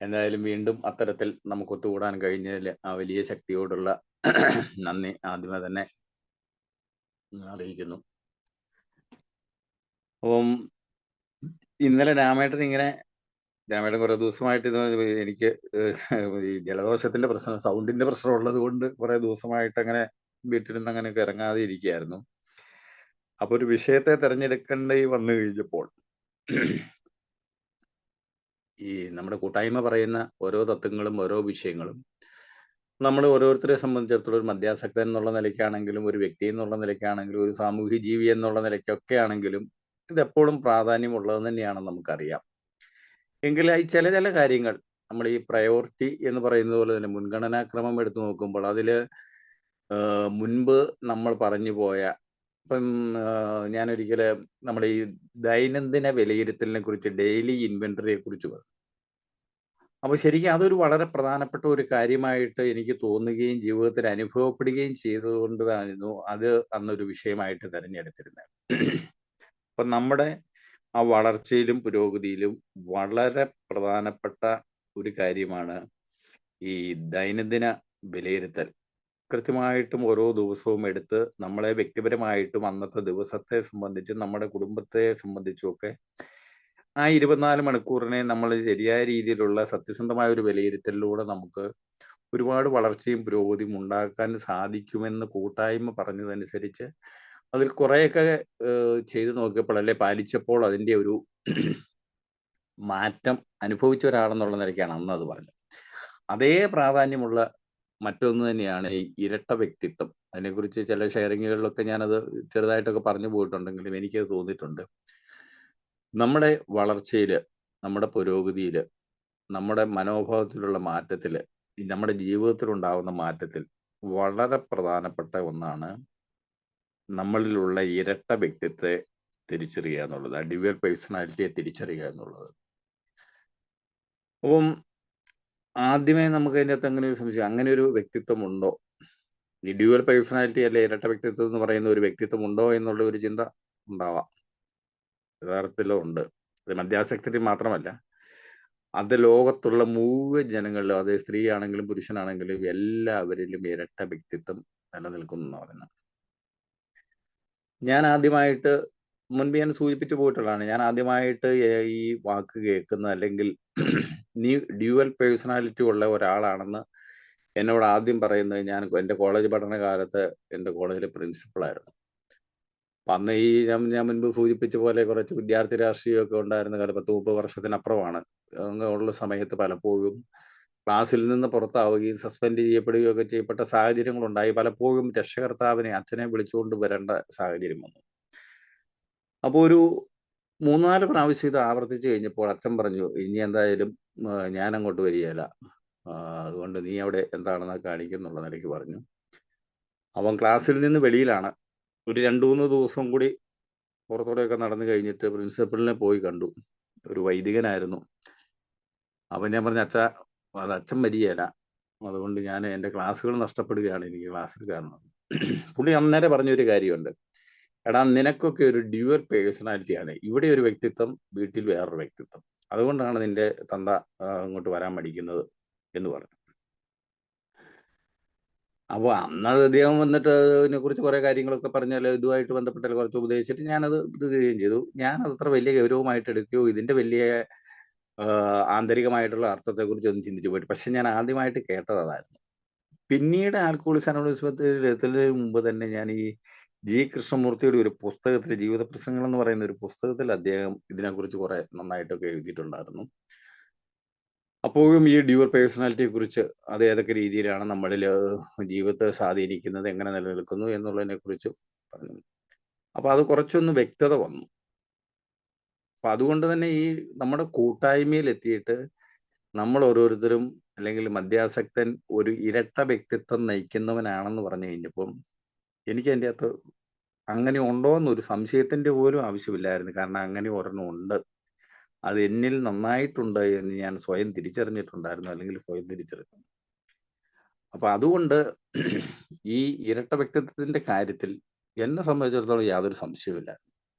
എന്തായാലും വീണ്ടും അത്തരത്തിൽ നമുക്ക് ഒത്തുകൂടാൻ കഴിഞ്ഞതിൽ ആ വലിയ ശക്തിയോടുള്ള നന്ദി ആദ്യമേ തന്നെ അറിയിക്കുന്നു. അപ്പം ഇന്നലെ രാമേട്ടൻ കുറെ ദിവസമായിട്ട് എനിക്ക് ഈ ജലദോഷത്തിന്റെ പ്രശ്നം, സൗണ്ടിന്റെ പ്രശ്നം ഉള്ളത് കൊണ്ട് കുറെ ദിവസമായിട്ട് അങ്ങനെ വീട്ടിൽ നിന്ന് അങ്ങനെ ഇറങ്ങാതെ ഇരിക്കുകയായിരുന്നു. അപ്പൊ ഒരു വിഷയത്തെ തെരഞ്ഞെടുക്കേണ്ടി വന്നു കഴിഞ്ഞപ്പോൾ ഈ നമ്മുടെ കൂട്ടായ്മ പറയുന്ന ഓരോ തത്വങ്ങളും ഓരോ വിഷയങ്ങളും നമ്മൾ ഓരോരുത്തരെ സംബന്ധിച്ചിടത്തോളം ഒരു മദ്യാസക്തൻ എന്നുള്ള നിലയ്ക്കാണെങ്കിലും ഒരു വ്യക്തി എന്നുള്ള നിലയ്ക്കാണെങ്കിലും ഒരു സാമൂഹ്യ ജീവി എന്നുള്ള നിലയ്ക്കൊക്കെ ആണെങ്കിലും ഇതെപ്പോഴും പ്രാധാന്യമുള്ളത് തന്നെയാണെന്ന് നമുക്കറിയാം. എങ്കിൽ ഈ ചില കാര്യങ്ങൾ നമ്മൾ ഈ പ്രയോറിറ്റി എന്ന് പറയുന്നത് പോലെ തന്നെ മുൻഗണനാക്രമം എടുത്തു നോക്കുമ്പോൾ അതില് മുൻപ് നമ്മൾ പറഞ്ഞു പോയ ഇപ്പം ഞാനൊരിക്കല് നമ്മുടെ ഈ ദൈനംദിന വിലയിരുത്തലിനെ കുറിച്ച്, ഡെയിലി ഇൻവെന്ററിയെ കുറിച്ച് പറഞ്ഞു. അപ്പൊ ശരിക്കും അതൊരു വളരെ പ്രധാനപ്പെട്ട ഒരു കാര്യമായിട്ട് എനിക്ക് തോന്നുകയും ജീവിതത്തിൽ അനുഭവപ്പെടുകയും ചെയ്തതുകൊണ്ടായിരുന്നു അത് അന്നൊരു വിഷയമായിട്ട് തിരഞ്ഞെടുത്തിരുന്നത്. അപ്പൊ നമ്മുടെ ആ വളർച്ചയിലും പുരോഗതിയിലും വളരെ പ്രധാനപ്പെട്ട ഒരു കാര്യമാണ് ഈ ദൈനംദിന വിലയിരുത്തൽ. കൃത്യമായിട്ടും ഓരോ ദിവസവും എടുത്ത് നമ്മളെ വ്യക്തിപരമായിട്ടും അന്നത്തെ ദിവസത്തെ സംബന്ധിച്ചും നമ്മുടെ കുടുംബത്തെ സംബന്ധിച്ചും ഒക്കെ ആ 24 മണിക്കൂറിനെ നമ്മൾ ശരിയായ രീതിയിലുള്ള സത്യസന്ധമായ ഒരു വിലയിരുത്തലിലൂടെ നമുക്ക് ഒരുപാട് വളർച്ചയും പുരോഗതിയും ഉണ്ടാക്കാൻ സാധിക്കുമെന്ന് കൂട്ടായ്മ പറഞ്ഞതനുസരിച്ച് അതിൽ കുറെയൊക്കെ ചെയ്തു നോക്കിയപ്പോൾ, അല്ലെ പാലിച്ചപ്പോൾ അതിന്റെ ഒരു മാറ്റം അനുഭവിച്ച ഒരാളെന്നുള്ള നിലയ്ക്കാണ് അന്ന് അത് പറഞ്ഞത്. അതേ പ്രാധാന്യമുള്ള മറ്റൊന്ന് തന്നെയാണ് ഈ ഇരട്ട വ്യക്തിത്വം. അതിനെക്കുറിച്ച് ചില ഷെയറിങ്ങുകളിലൊക്കെ ഞാനത് ചെറുതായിട്ടൊക്കെ പറഞ്ഞു പോയിട്ടുണ്ടെങ്കിലും എനിക്കത് തോന്നിയിട്ടുണ്ട്. നമ്മുടെ വളർച്ചയില്, നമ്മുടെ പുരോഗതിയില്, നമ്മുടെ മനോഭാവത്തിലുള്ള മാറ്റത്തില്, നമ്മുടെ ജീവിതത്തിലുണ്ടാവുന്ന മാറ്റത്തിൽ വളരെ പ്രധാനപ്പെട്ട ഒന്നാണ് നമ്മളിലുള്ള ഇരട്ട വ്യക്തിത്വത്തെ തിരിച്ചറിയുക എന്നുള്ളത്, ആ ഡ്യുവൽ പേഴ്സണാലിറ്റിയെ തിരിച്ചറിയുക എന്നുള്ളത്. അപ്പം ആദ്യമേ നമുക്ക് അതിൻ്റെ അകത്ത് അങ്ങനെ ഒരു സംശയം, അങ്ങനെ ഒരു വ്യക്തിത്വം ഉണ്ടോ? ഈ ഡ്യുവൽ പേഴ്സണാലിറ്റി അല്ലെ ഇരട്ട വ്യക്തിത്വം എന്ന് പറയുന്ന ഒരു വ്യക്തിത്വം ഉണ്ടോ എന്നുള്ള ഒരു ചിന്ത ഉണ്ടാവാം. യഥാർത്ഥത്തിലും ഉണ്ട്. അത് മദ്യാസക്തരിൽ മാത്രമല്ല, അത് ലോകത്തുള്ള മുഴുവൻ ജനങ്ങളിലും, അത് സ്ത്രീ ആണെങ്കിലും പുരുഷനാണെങ്കിലും എല്ലാവരിലും ഇരട്ട വ്യക്തിത്വം നിലനിൽക്കുന്നു എന്ന് പറയുന്നത്. ഞാൻ ആദ്യമായിട്ട്, മുൻപ് ഞാൻ സൂചിപ്പിച്ചു പോയിട്ടുള്ളതാണ്, ഞാൻ ആദ്യമായിട്ട് ഈ വാക്ക് കേൾക്കുന്ന, അല്ലെങ്കിൽ നീ ഡ്യുവൽ പേഴ്സണാലിറ്റി ഉള്ള ഒരാളാണെന്ന് എന്നോട് ആദ്യം പറയുന്നത് ഞാൻ എൻ്റെ കോളേജ് പഠനകാലത്ത് എൻ്റെ കോളേജിലെ പ്രിൻസിപ്പളായിരുന്നു. അപ്പം അന്ന് ഈ ഞാൻ മുൻപ് സൂചിപ്പിച്ച പോലെ കുറച്ച് വിദ്യാർത്ഥി രാഷ്ട്രീയമൊക്കെ ഉണ്ടായിരുന്ന കാലം, 10-30 വർഷത്തിനപ്പുറമാണ്. അങ്ങ് ഉള്ള സമയത്ത് പലപ്പോഴും ക്ലാസ്സിൽ നിന്ന് പുറത്താവുകയും സസ്പെൻഡ് ചെയ്യപ്പെടുകയും ഒക്കെ ചെയ്യപ്പെട്ട സാഹചര്യങ്ങളുണ്ടായി. പലപ്പോഴും രക്ഷകർത്താവിനെ, അച്ഛനെ വിളിച്ചുകൊണ്ട് വരേണ്ട സാഹചര്യം വന്നു. അപ്പോൾ ഒരു 3-4 പ്രാവശ്യം ഇത് ആവർത്തിച്ച് കഴിഞ്ഞപ്പോൾ അച്ഛൻ പറഞ്ഞു, ഇനി എന്തായാലും ഞാൻ അങ്ങോട്ട് വരികയില്ല, അതുകൊണ്ട് നീ അവിടെ എന്താണെന്ന് കാണിക്കുന്നുള്ള നിലയ്ക്ക് പറഞ്ഞു. അവൻ ക്ലാസ്സിൽ നിന്ന് വെളിയിലാണ്. ഒരു 2-3 ദിവസം കൂടി പുറത്തോടെയൊക്കെ നടന്നു കഴിഞ്ഞിട്ട് പ്രിൻസിപ്പലിനെ പോയി കണ്ടു. ഒരു വൈദികനായിരുന്നു. അപ്പം ഞാൻ പറഞ്ഞു, അച്ഛാ അത് അച്ഛൻ വരികയില്ല, അതുകൊണ്ട് ഞാൻ എൻ്റെ ക്ലാസ്സുകൾ നഷ്ടപ്പെടുകയാണ്, എനിക്ക് ക്ലാസ്സിൽ കാരണം. പുള്ളി അന്നേരം പറഞ്ഞൊരു കാര്യമുണ്ട്, എടാ നിനക്കൊക്കെ ഒരു ഡ്യുവൽ പേഴ്സണാലിറ്റിയാണ്, ഇവിടെ ഒരു വ്യക്തിത്വം, വീട്ടിൽ വേറൊരു വ്യക്തിത്വം, അതുകൊണ്ടാണ് നിന്റെ തന്ത അങ്ങോട്ട് വരാൻ മടിക്കുന്നത് എന്ന് പറഞ്ഞു. അപ്പോൾ അന്നത് അദ്ദേഹം വന്നിട്ട് അതിനെ കുറിച്ച് കുറെ കാര്യങ്ങളൊക്കെ പറഞ്ഞാൽ, ഇതുമായിട്ട് ബന്ധപ്പെട്ടാൽ കുറച്ച് ഉപദേശിച്ചിട്ട് ഞാനത് ഇത് ചെയ്യുകയും ചെയ്തു. ഞാനത് അത്ര വലിയ ഗൗരവമായിട്ട് എടുക്കുകയോ ഇതിന്റെ വലിയ ആന്തരികമായിട്ടുള്ള അർത്ഥത്തെക്കുറിച്ച് ഒന്നും ചിന്തിച്ചു പോയിട്ട്, പക്ഷെ ഞാൻ ആദ്യമായിട്ട് കേട്ടത് അതായിരുന്നു. പിന്നീട് ആൽക്കഹോളിക്സ് അനോണിമസിൽ മുമ്പ് തന്നെ ഞാൻ ഈ ജി കൃഷ്ണമൂർത്തിയുടെ ഒരു പുസ്തകത്തിൽ, ജീവിത പ്രശ്നങ്ങൾ എന്ന് പറയുന്ന ഒരു പുസ്തകത്തിൽ അദ്ദേഹം ഇതിനെക്കുറിച്ച് കുറെ നന്നായിട്ടൊക്കെ എഴുതിയിട്ടുണ്ടായിരുന്നു. അപ്പോഴും ഈ ഡ്യുവൽ പേഴ്സണാലിറ്റിയെ കുറിച്ച്, അത് ഏതൊക്കെ രീതിയിലാണ് നമ്മളിൽ ജീവിതത്തെ സ്വാധീനിക്കുന്നത്, എങ്ങനെ നിലനിൽക്കുന്നു എന്നുള്ളതിനെ കുറിച്ച് പറഞ്ഞു. അപ്പൊ അത് കുറച്ചൊന്ന് വ്യക്തത വന്നു. അപ്പൊ അതുകൊണ്ട് തന്നെ ഈ നമ്മുടെ കൂട്ടായ്മയിൽ എത്തിയിട്ട് നമ്മൾ ഓരോരുത്തരും, അല്ലെങ്കിൽ മദ്യാസക്തൻ ഒരു ഇരട്ട വ്യക്തിത്വം നയിക്കുന്നവനാണെന്ന് പറഞ്ഞു കഴിഞ്ഞപ്പം എനിക്ക് അതിൻ്റെ അകത്ത് അങ്ങനെ ഉണ്ടോ എന്നൊരു സംശയത്തിന്റെ പോലും ആവശ്യമില്ലായിരുന്നു. കാരണം അങ്ങനെ ഒരെണ്ണം ഉണ്ട്, അത് എന്നിൽ നന്നായിട്ടുണ്ട് എന്ന് ഞാൻ സ്വയം തിരിച്ചറിഞ്ഞിട്ടുണ്ടായിരുന്നു, അല്ലെങ്കിൽ സ്വയം തിരിച്ചറിഞ്ഞു. അപ്പൊ അതുകൊണ്ട് ഈ ഇരട്ട വ്യക്തിത്വത്തിന്റെ കാര്യത്തിൽ എന്നെ സംബന്ധിച്ചിടത്തോളം യാതൊരു സംശയവുമില്ല,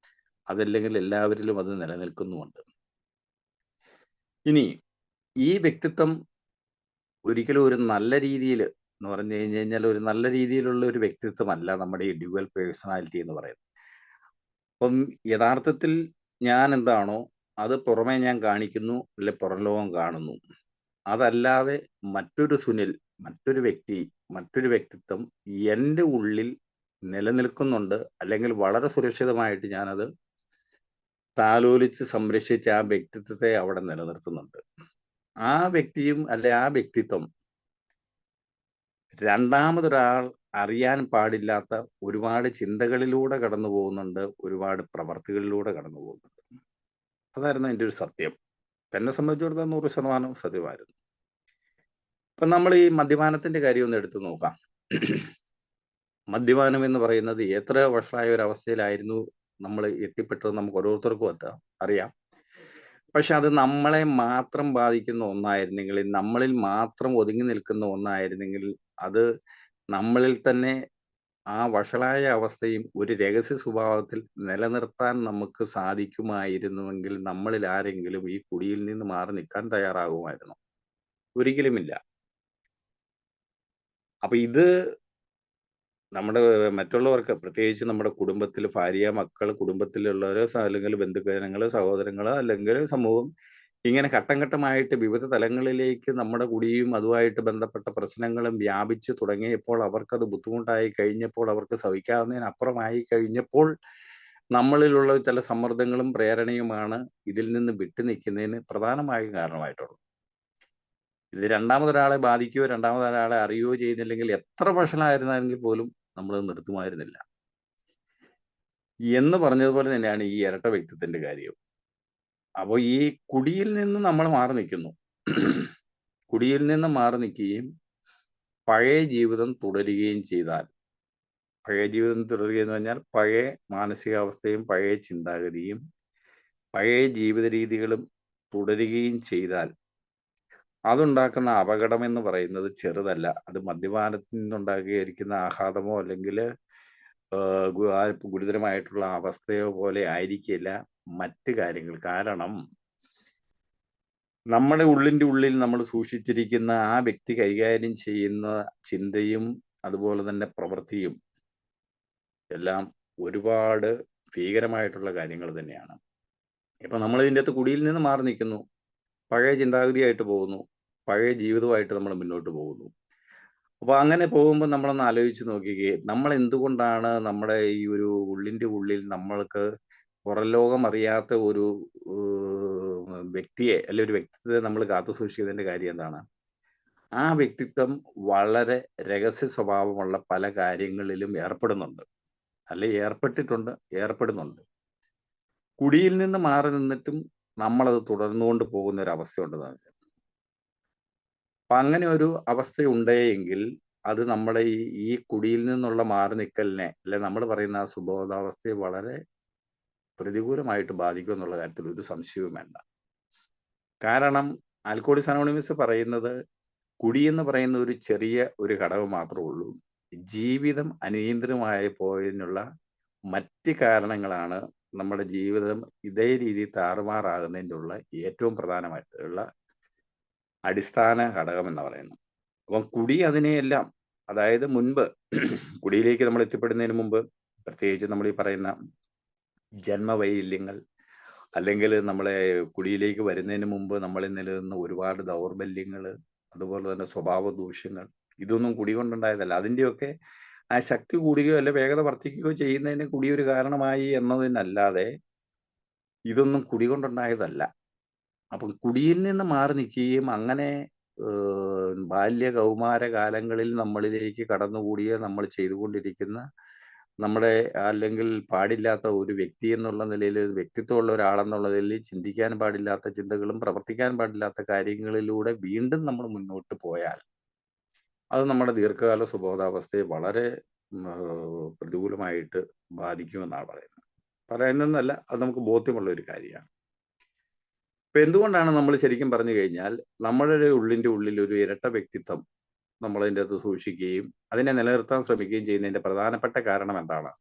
അതല്ലെങ്കിൽ എല്ലാവരിലും അത് നിലനിൽക്കുന്നുമുണ്ട്. ഇനി ഈ വ്യക്തിത്വം ഒരിക്കലും ഒരു നല്ല രീതിയിൽ എന്ന് പറഞ്ഞു കഴിഞ്ഞാൽ ഒരു നല്ല രീതിയിലുള്ള ഒരു വ്യക്തിത്വമല്ല നമ്മുടെ ഈ ഡ്യുവൽ പേഴ്സണാലിറ്റി എന്ന് പറയുന്നത്. അപ്പം യഥാർത്ഥത്തിൽ ഞാൻ എന്താണോ അത് പുറമേ ഞാൻ കാണിക്കുന്നു, അല്ലെ പുറം ലോകം കാണുന്നു. അതല്ലാതെ മറ്റൊരു സുനിൽ, മറ്റൊരു വ്യക്തി, മറ്റൊരു വ്യക്തിത്വം എൻ്റെ ഉള്ളിൽ നിലനിൽക്കുന്നുണ്ട്, അല്ലെങ്കിൽ വളരെ സുരക്ഷിതമായിട്ട് ഞാനത് താലോലിച്ച് സംരക്ഷിച്ച് ആ വ്യക്തിത്വത്തെ അവിടെ നിലനിർത്തുന്നുണ്ട്. ആ വ്യക്തിയും അല്ലെ ആ വ്യക്തിത്വം രണ്ടാമതൊരാൾ അറിയാൻ പാടില്ലാത്ത ഒരുപാട് ചിന്തകളിലൂടെ കടന്നു പോകുന്നുണ്ട്, ഒരുപാട് പ്രവർത്തികളിലൂടെ കടന്നു പോകുന്നുണ്ട്. അതായിരുന്നു എൻ്റെ ഒരു സത്യം. എന്നെ സംബന്ധിച്ചിടത്തോളം 100% സത്യമായിരുന്നു. ഇപ്പൊ നമ്മൾ ഈ മദ്യപാനത്തിന്റെ കാര്യം ഒന്ന് എടുത്തു നോക്കാം. മദ്യപാനം എന്ന് പറയുന്നത് എത്ര വഷളായ ഒരു അവസ്ഥയിലായിരുന്നു നമ്മൾ എത്തിപ്പെട്ടത് നമുക്ക് ഓരോരുത്തർക്കും അറിയാം. പക്ഷെ അത് നമ്മളെ മാത്രം ബാധിക്കുന്ന ഒന്നായിരുന്നെങ്കിൽ, നമ്മളിൽ മാത്രം ഒതുങ്ങി നിൽക്കുന്ന ഒന്നായിരുന്നെങ്കിൽ, അത് നമ്മളിൽ തന്നെ ആ വഷളായ അവസ്ഥയും ഒരു രഹസ്യ സ്വഭാവത്തിൽ നിലനിർത്താൻ നമുക്ക് സാധിക്കുമായിരുന്നുവെങ്കിൽ നമ്മളിൽ ആരെങ്കിലും ഈ കുടിയിൽ നിന്ന് മാറി നിൽക്കാൻ തയ്യാറാകുമായിരുന്നു? ഒരിക്കലുമില്ല. അപ്പൊ ഇത് നമ്മുടെ മറ്റുള്ളവർക്ക്, പ്രത്യേകിച്ച് നമ്മുടെ കുടുംബത്തിൽ ഭാര്യ, മക്കൾ, കുടുംബത്തിലുള്ളവര്, അല്ലെങ്കിൽ ബന്ധുജനങ്ങള്, സഹോദരങ്ങള്, അല്ലെങ്കിൽ സമൂഹം, ഇങ്ങനെ ഘട്ടം ഘട്ടമായിട്ട് വിവിധ തലങ്ങളിലേക്ക് നമ്മുടെ കുടിയും അതുമായിട്ട് ബന്ധപ്പെട്ട പ്രശ്നങ്ങളും വ്യാപിച്ചു തുടങ്ങിയപ്പോൾ, അവർക്കത് ബുദ്ധിമുട്ടായി കഴിഞ്ഞപ്പോൾ, അവർക്ക് സഹിക്കാവുന്നതിനപ്പുറമായി കഴിഞ്ഞപ്പോൾ, നമ്മളിലുള്ള ചില സമ്മർദ്ദങ്ങളും പ്രേരണയുമാണ് ഇതിൽ നിന്ന് വിട്ടു നിൽക്കുന്നതിന് പ്രധാനമായും കാരണമായിട്ടുള്ളത്. ഇത് രണ്ടാമതൊരാളെ ബാധിക്കുകയോ രണ്ടാമതൊരാളെ അറിയുകയോ ചെയ്യുന്നില്ലെങ്കിൽ എത്ര വഷളായിരുന്നെങ്കിൽ പോലും നമ്മൾ നിർത്തുമായിരുന്നില്ല. എന്ന് പറഞ്ഞതുപോലെ തന്നെയാണ് ഈ ഇരട്ട വ്യക്തിത്വത്തിന്റെ കാര്യം. അപ്പോൾ ഈ കുടിയിൽ നിന്ന് നമ്മൾ മാറി നിൽക്കുന്നു. കുടിയിൽ നിന്ന് മാറി നിൽക്കുകയും പഴയ ജീവിതം തുടരുകയും ചെയ്താൽ, പഴയ ജീവിതം തുടരുക എന്ന് പറഞ്ഞാൽ പഴയ മാനസികാവസ്ഥയും പഴയ ചിന്താഗതിയും പഴയ ജീവിത രീതികളും തുടരുകയും ചെയ്താൽ അതുണ്ടാക്കുന്ന അപകടം എന്ന് പറയുന്നത് ചെറുതല്ല. അത് മദ്യപാനത്തിൽ നിന്നുണ്ടാക്കിയിരിക്കുന്ന ആഘാതമോ അല്ലെങ്കിൽ ഗുരുതരമായിട്ടുള്ള അവസ്ഥയോ പോലെ ആയിരിക്കില്ല മറ്റ് കാര്യങ്ങൾ. കാരണം നമ്മുടെ ഉള്ളിൻ്റെ ഉള്ളിൽ നമ്മൾ സൂക്ഷിച്ചിരിക്കുന്ന ആ വ്യക്തി കൈകാര്യം ചെയ്യുന്ന ചിന്തയും അതുപോലെ തന്നെ പ്രവൃത്തിയും എല്ലാം ഒരുപാട് ഭീകരമായിട്ടുള്ള കാര്യങ്ങൾ തന്നെയാണ്. ഇപ്പൊ നമ്മൾ ഇതിൻ്റെ അകത്ത് കുടിയിൽ നിന്ന് മാറി നിൽക്കുന്നു, പഴയ ചിന്താഗതിയായിട്ട് പോകുന്നു, പഴയ ജീവിതമായിട്ട് നമ്മൾ മുന്നോട്ട് പോകുന്നു. അപ്പൊ അങ്ങനെ പോകുമ്പോൾ നമ്മളൊന്ന് ആലോചിച്ച് നോക്കിക്കേ, നമ്മൾ എന്തുകൊണ്ടാണ് നമ്മുടെ ഈ ഒരു ഉള്ളിൻ്റെ ഉള്ളിൽ നമ്മൾക്ക് പുറം ലോകം അറിയാത്ത ഒരു വ്യക്തിയെ അല്ലെ ഒരു വ്യക്തിത്വത്തെ നമ്മൾ കാത്തു സൂക്ഷിക്കുന്നതിന്റെ കാര്യം എന്താണ്? ആ വ്യക്തിത്വം വളരെ രഹസ്യ സ്വഭാവമുള്ള പല കാര്യങ്ങളിലും ഏർപ്പെടുന്നുണ്ട്, അല്ലെ ഏർപ്പെട്ടിട്ടുണ്ട്, ഏർപ്പെടുന്നുണ്ട്. കുടിയിൽ നിന്ന് മാറി നിന്നിട്ടും നമ്മളത് തുടർന്നുകൊണ്ട് പോകുന്ന ഒരു അവസ്ഥയുണ്ട്. അപ്പൊ അങ്ങനെ ഒരു അവസ്ഥയുണ്ടെങ്കിൽ അത് നമ്മുടെ ഈ കുടിയിൽ നിന്നുള്ള മാറി നിൽക്കലിനെ, അല്ലെ നമ്മൾ പറയുന്ന ആ സുബോധാവസ്ഥയെ വളരെ പ്രതികൂലമായിട്ട് ബാധിക്കും എന്നുള്ള കാര്യത്തിൽ ഒരു സംശയവും വേണ്ട. കാരണം ആൽക്കഹോളിക്സ് അനോണിമസ് പറയുന്നത് കുടി എന്ന് പറയുന്ന ഒരു ചെറിയ ഒരു ഘടകം മാത്രമേ ഉള്ളൂ. ജീവിതം അനിയന്ത്രിതമായി പോയതിനുള്ള മറ്റ് കാരണങ്ങളാണ് നമ്മുടെ ജീവിതം ഇതേ രീതിയിൽ താറുമാറാകുന്നതിൻ്റെ ഉള്ള ഏറ്റവും പ്രധാനമായിട്ടുള്ള അടിസ്ഥാന ഘടകം എന്ന് പറയുന്നത്. അപ്പം കുടി അതിനെയെല്ലാം, അതായത് മുൻപ് കുടിയിലേക്ക് നമ്മൾ എത്തിപ്പെടുന്നതിന് മുമ്പ്, പ്രത്യേകിച്ച് നമ്മൾ ഈ പറയുന്ന ജന്മവൈകല്യങ്ങൾ, അല്ലെങ്കിൽ നമ്മളെ കുടിയിലേക്ക് വരുന്നതിന് മുമ്പ് നമ്മളിൽ നിലനിന്ന ഒരുപാട് ദൗർബല്യങ്ങൾ, അതുപോലെ തന്നെ സ്വഭാവ ദൂഷ്യങ്ങൾ, ഇതൊന്നും കുടി കൊണ്ടുണ്ടായതല്ല. അതിൻ്റെയൊക്കെ ആ ശക്തി കൂടുകയോ അല്ലെ വേഗത വർദ്ധിക്കുകയോ ചെയ്യുന്നതിന് കുടി ഒരു കാരണമായി എന്നതിനല്ലാതെ ഇതൊന്നും കുടി കൊണ്ടുണ്ടായതല്ല. അപ്പം കുടിയിൽ നിന്ന് മാറി നിൽക്കുകയും അങ്ങനെ ബാല്യ കൗമാര കാലങ്ങളിൽ നമ്മളിലേക്ക് കടന്നുകൂടിയ നമ്മൾ ചെയ്തുകൊണ്ടിരിക്കുന്ന നമ്മുടെ അല്ലെങ്കിൽ പാടില്ലാത്ത ഒരു വ്യക്തി എന്നുള്ള നിലയിൽ, വ്യക്തിത്വമുള്ള ഒരാളെന്നുള്ള നിലയിൽ ചിന്തിക്കാൻ പാടില്ലാത്ത ചിന്തകളും പ്രവർത്തിക്കാൻ പാടില്ലാത്ത കാര്യങ്ങളിലൂടെ വീണ്ടും നമ്മൾ മുന്നോട്ട് പോയാൽ അത് നമ്മുടെ ദീർഘകാല സുബോധാവസ്ഥയെ വളരെ പ്രതികൂലമായിട്ട് ബാധിക്കുമെന്നാണ് പറയുന്നതെന്നല്ല, അത് നമുക്ക് ബോധ്യമുള്ള ഒരു കാര്യമാണ്. ഇപ്പൊ എന്തുകൊണ്ടാണ് നമ്മൾ ശരിക്കും പറഞ്ഞു കഴിഞ്ഞാൽ നമ്മളുടെ ഉള്ളിൻ്റെ ഉള്ളിൽ ഒരു ഇരട്ട വ്യക്തിത്വം നമ്മളതിൻ്റെ അകത്ത് സൂക്ഷിക്കുകയും അതിനെ നിലനിർത്താൻ ശ്രമിക്കുകയും ചെയ്യുന്നതിന്റെ പ്രധാനപ്പെട്ട കാരണം എന്താണ്?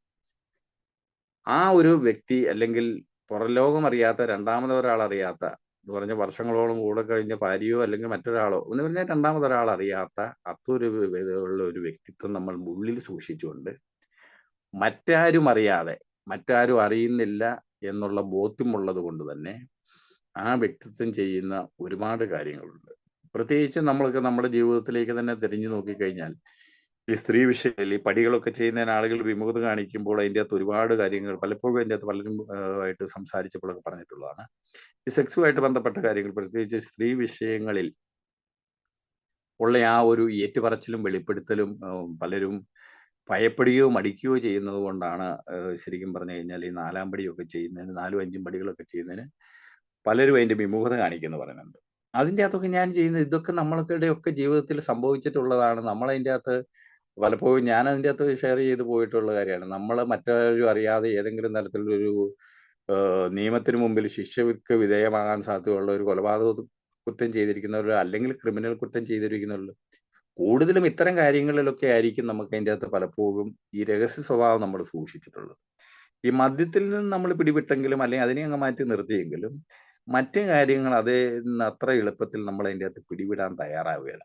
ആ ഒരു വ്യക്തി അല്ലെങ്കിൽ പുറംലോകം അറിയാത്ത, രണ്ടാമതൊരാൾ അറിയാത്ത എന്ന് പറഞ്ഞ വർഷങ്ങളോളം കൂടെ കഴിഞ്ഞ ഭാര്യയോ അല്ലെങ്കിൽ മറ്റൊരാളോ എന്ന് പറഞ്ഞാൽ രണ്ടാമതൊരാൾ അറിയാത്ത അത്തൊരു വിധമുള്ള ഒരു വ്യക്തിത്വം നമ്മൾ ഉള്ളിൽ സൂക്ഷിച്ചുകൊണ്ട് മറ്റാരും അറിയാതെ മറ്റാരും അറിയുന്നില്ല എന്നുള്ള ബോധ്യമുള്ളത് കൊണ്ട് തന്നെ ആ വ്യക്തിത്വം ചെയ്യുന്ന ഒരുപാട് കാര്യങ്ങളുണ്ട്. പ്രത്യേകിച്ച് നമ്മൾക്ക് നമ്മുടെ ജീവിതത്തിലേക്ക് തന്നെ തിരിഞ്ഞു നോക്കിക്കഴിഞ്ഞാൽ ഈ സ്ത്രീ വിഷയത്തിൽ ഈ പടികളൊക്കെ ചെയ്യുന്നതിന് ആളുകൾ വിമുഖത കാണിക്കുമ്പോൾ അതിൻ്റെ അകത്ത് ഒരുപാട് കാര്യങ്ങൾ പലപ്പോഴും അതിൻ്റെ അകത്ത് പലരും ആയിട്ട് സംസാരിച്ചപ്പോഴൊക്കെ പറഞ്ഞിട്ടുള്ളതാണ്. ഈ സെക്സുമായിട്ട് ബന്ധപ്പെട്ട കാര്യങ്ങൾ പ്രത്യേകിച്ച് സ്ത്രീ വിഷയങ്ങളിൽ ഉള്ള ആ ഒരു ഏറ്റുപറച്ചിലും വെളിപ്പെടുത്തലും പലരും ഭയപ്പെടുകയോ മടിക്കുകയോ ചെയ്യുന്നത് കൊണ്ടാണ് ശരിക്കും പറഞ്ഞു കഴിഞ്ഞാൽ ഈ 4-ാം പടിയൊക്കെ ചെയ്യുന്നതിന് 4ഉം 5ഉം പടികളൊക്കെ ചെയ്യുന്നതിന് പലരും അതിന്റെ വിമുഖത കാണിക്കുന്നു പറയുന്നുണ്ട്. അതിൻ്റെ അകത്തൊക്കെ ഞാൻ ചെയ്യുന്നത് ഇതൊക്കെ നമ്മൾക്കിടെ ഒക്കെ ജീവിതത്തിൽ സംഭവിച്ചിട്ടുള്ളതാണ്. നമ്മളതിൻ്റെ അകത്ത് പലപ്പോഴും ഞാൻ അതിൻ്റെ അകത്ത് ഷെയർ ചെയ്ത് പോയിട്ടുള്ള കാര്യമാണ്. നമ്മൾ മറ്റാരും അറിയാതെ ഏതെങ്കിലും തരത്തിലൊരു നിയമത്തിന് മുമ്പിൽ ശിക്ഷയ്ക്ക് വിധേയമാകാൻ സാധ്യതയുള്ള ഒരു കൊലപാതക കുറ്റം ചെയ്തിരിക്കുന്നവർ അല്ലെങ്കിൽ ക്രിമിനൽ കുറ്റം ചെയ്തിരിക്കുന്നവർ കൂടുതലും ഇത്തരം കാര്യങ്ങളിലൊക്കെ ആയിരിക്കും നമുക്ക് അതിൻ്റെ അകത്ത് പലപ്പോഴും ഈ രഹസ്യ സ്വഭാവം നമ്മൾ സൂക്ഷിച്ചിട്ടുള്ളത്. ഈ മദ്യത്തിൽ നിന്ന് നമ്മൾ പിടിപെട്ടെങ്കിലും അല്ലെങ്കിൽ അതിനെ അങ്ങ് മാറ്റി നിർത്തിയെങ്കിലും മറ്റു കാര്യങ്ങൾ അതേ അത്ര എളുപ്പത്തിൽ നമ്മൾ അതിൻ്റെ അകത്ത് പിടിവിടാൻ തയ്യാറാവുകയില്ല.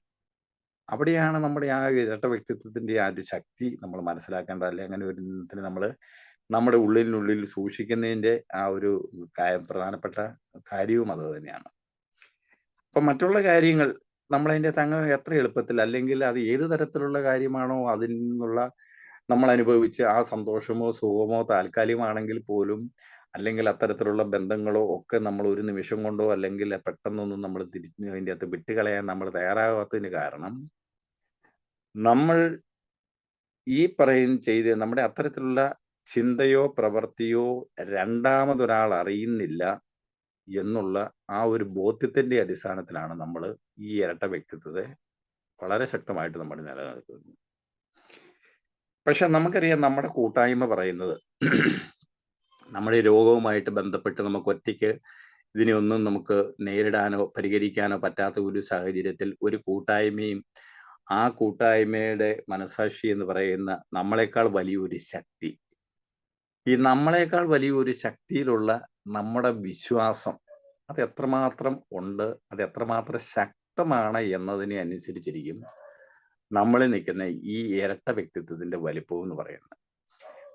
അവിടെയാണ് നമ്മുടെ ആ ഇരട്ട വ്യക്തിത്വത്തിന്റെ ആ ഒരു ശക്തി നമ്മൾ മനസ്സിലാക്കേണ്ടത്. അല്ലെങ്കിൽ അങ്ങനെ ഒരു നമ്മൾ നമ്മുടെ ഉള്ളിനുള്ളിൽ സൂക്ഷിക്കുന്നതിന്റെ ആ ഒരു പ്രധാനപ്പെട്ട കാര്യവും അത് തന്നെയാണ്. അപ്പൊ മറ്റുള്ള കാര്യങ്ങൾ നമ്മൾ അതിൻ്റെ അകത്ത് അങ്ങ് എത്ര എളുപ്പത്തിൽ അല്ലെങ്കിൽ അത് ഏത് തരത്തിലുള്ള കാര്യമാണോ അതിൽ നിന്നുള്ള നമ്മൾ അനുഭവിച്ച് ആ സന്തോഷമോ സുഖമോ താൽക്കാലികമാണെങ്കിൽ പോലും അല്ലെങ്കിൽ അത്തരത്തിലുള്ള ബന്ധങ്ങളോ ഒക്കെ നമ്മൾ ഒരു നിമിഷം കൊണ്ടോ അല്ലെങ്കിൽ പെട്ടെന്നൊന്നും നമ്മൾ തിരിഞ്ഞ് അതിൻ്റെ അകത്ത് വിട്ടുകളയാൻ നമ്മൾ തയ്യാറാകാത്തതിന് കാരണം നമ്മൾ ഈ ചെയ്ത് നമ്മുടെ അത്തരത്തിലുള്ള ചിന്തയോ പ്രവൃത്തിയോ രണ്ടാമതൊരാൾ അറിയുന്നില്ല എന്നുള്ള ആ ഒരു ബോധ്യത്തിന്റെ അടിസ്ഥാനത്തിലാണ് നമ്മൾ ഈ ഇരട്ട വ്യക്തിത്വത്തെ വളരെ ശക്തമായിട്ട് നമ്മൾ നിലനിൽക്കുന്നത്. പക്ഷെ നമുക്കറിയാം നമ്മുടെ കൂട്ടായ്മ പറയുന്നത് നമ്മുടെ രോഗവുമായിട്ട് ബന്ധപ്പെട്ട് നമുക്ക് ഒറ്റയ്ക്ക് ഇതിനെയൊന്നും നമുക്ക് നേരിടാനോ പരിഹരിക്കാനോ പറ്റാത്ത ഒരു സാഹചര്യത്തിൽ ഒരു കൂട്ടായ്മയും ആ കൂട്ടായ്മയുടെ മനസാക്ഷി എന്ന് പറയുന്ന നമ്മളെക്കാൾ വലിയൊരു ശക്തി, ഈ നമ്മളെക്കാൾ വലിയൊരു ശക്തിയിലുള്ള നമ്മുടെ വിശ്വാസം അത് എത്രമാത്രം ഉണ്ട്, അത് എത്രമാത്രം ശക്തമാണ് എന്നതിനെ അനുസരിച്ചിരിക്കും നമ്മളിൽ നിൽക്കുന്ന ഈ ഇരട്ട വ്യക്തിത്വത്തിന്റെ വലിപ്പം എന്ന് പറയുന്നത്.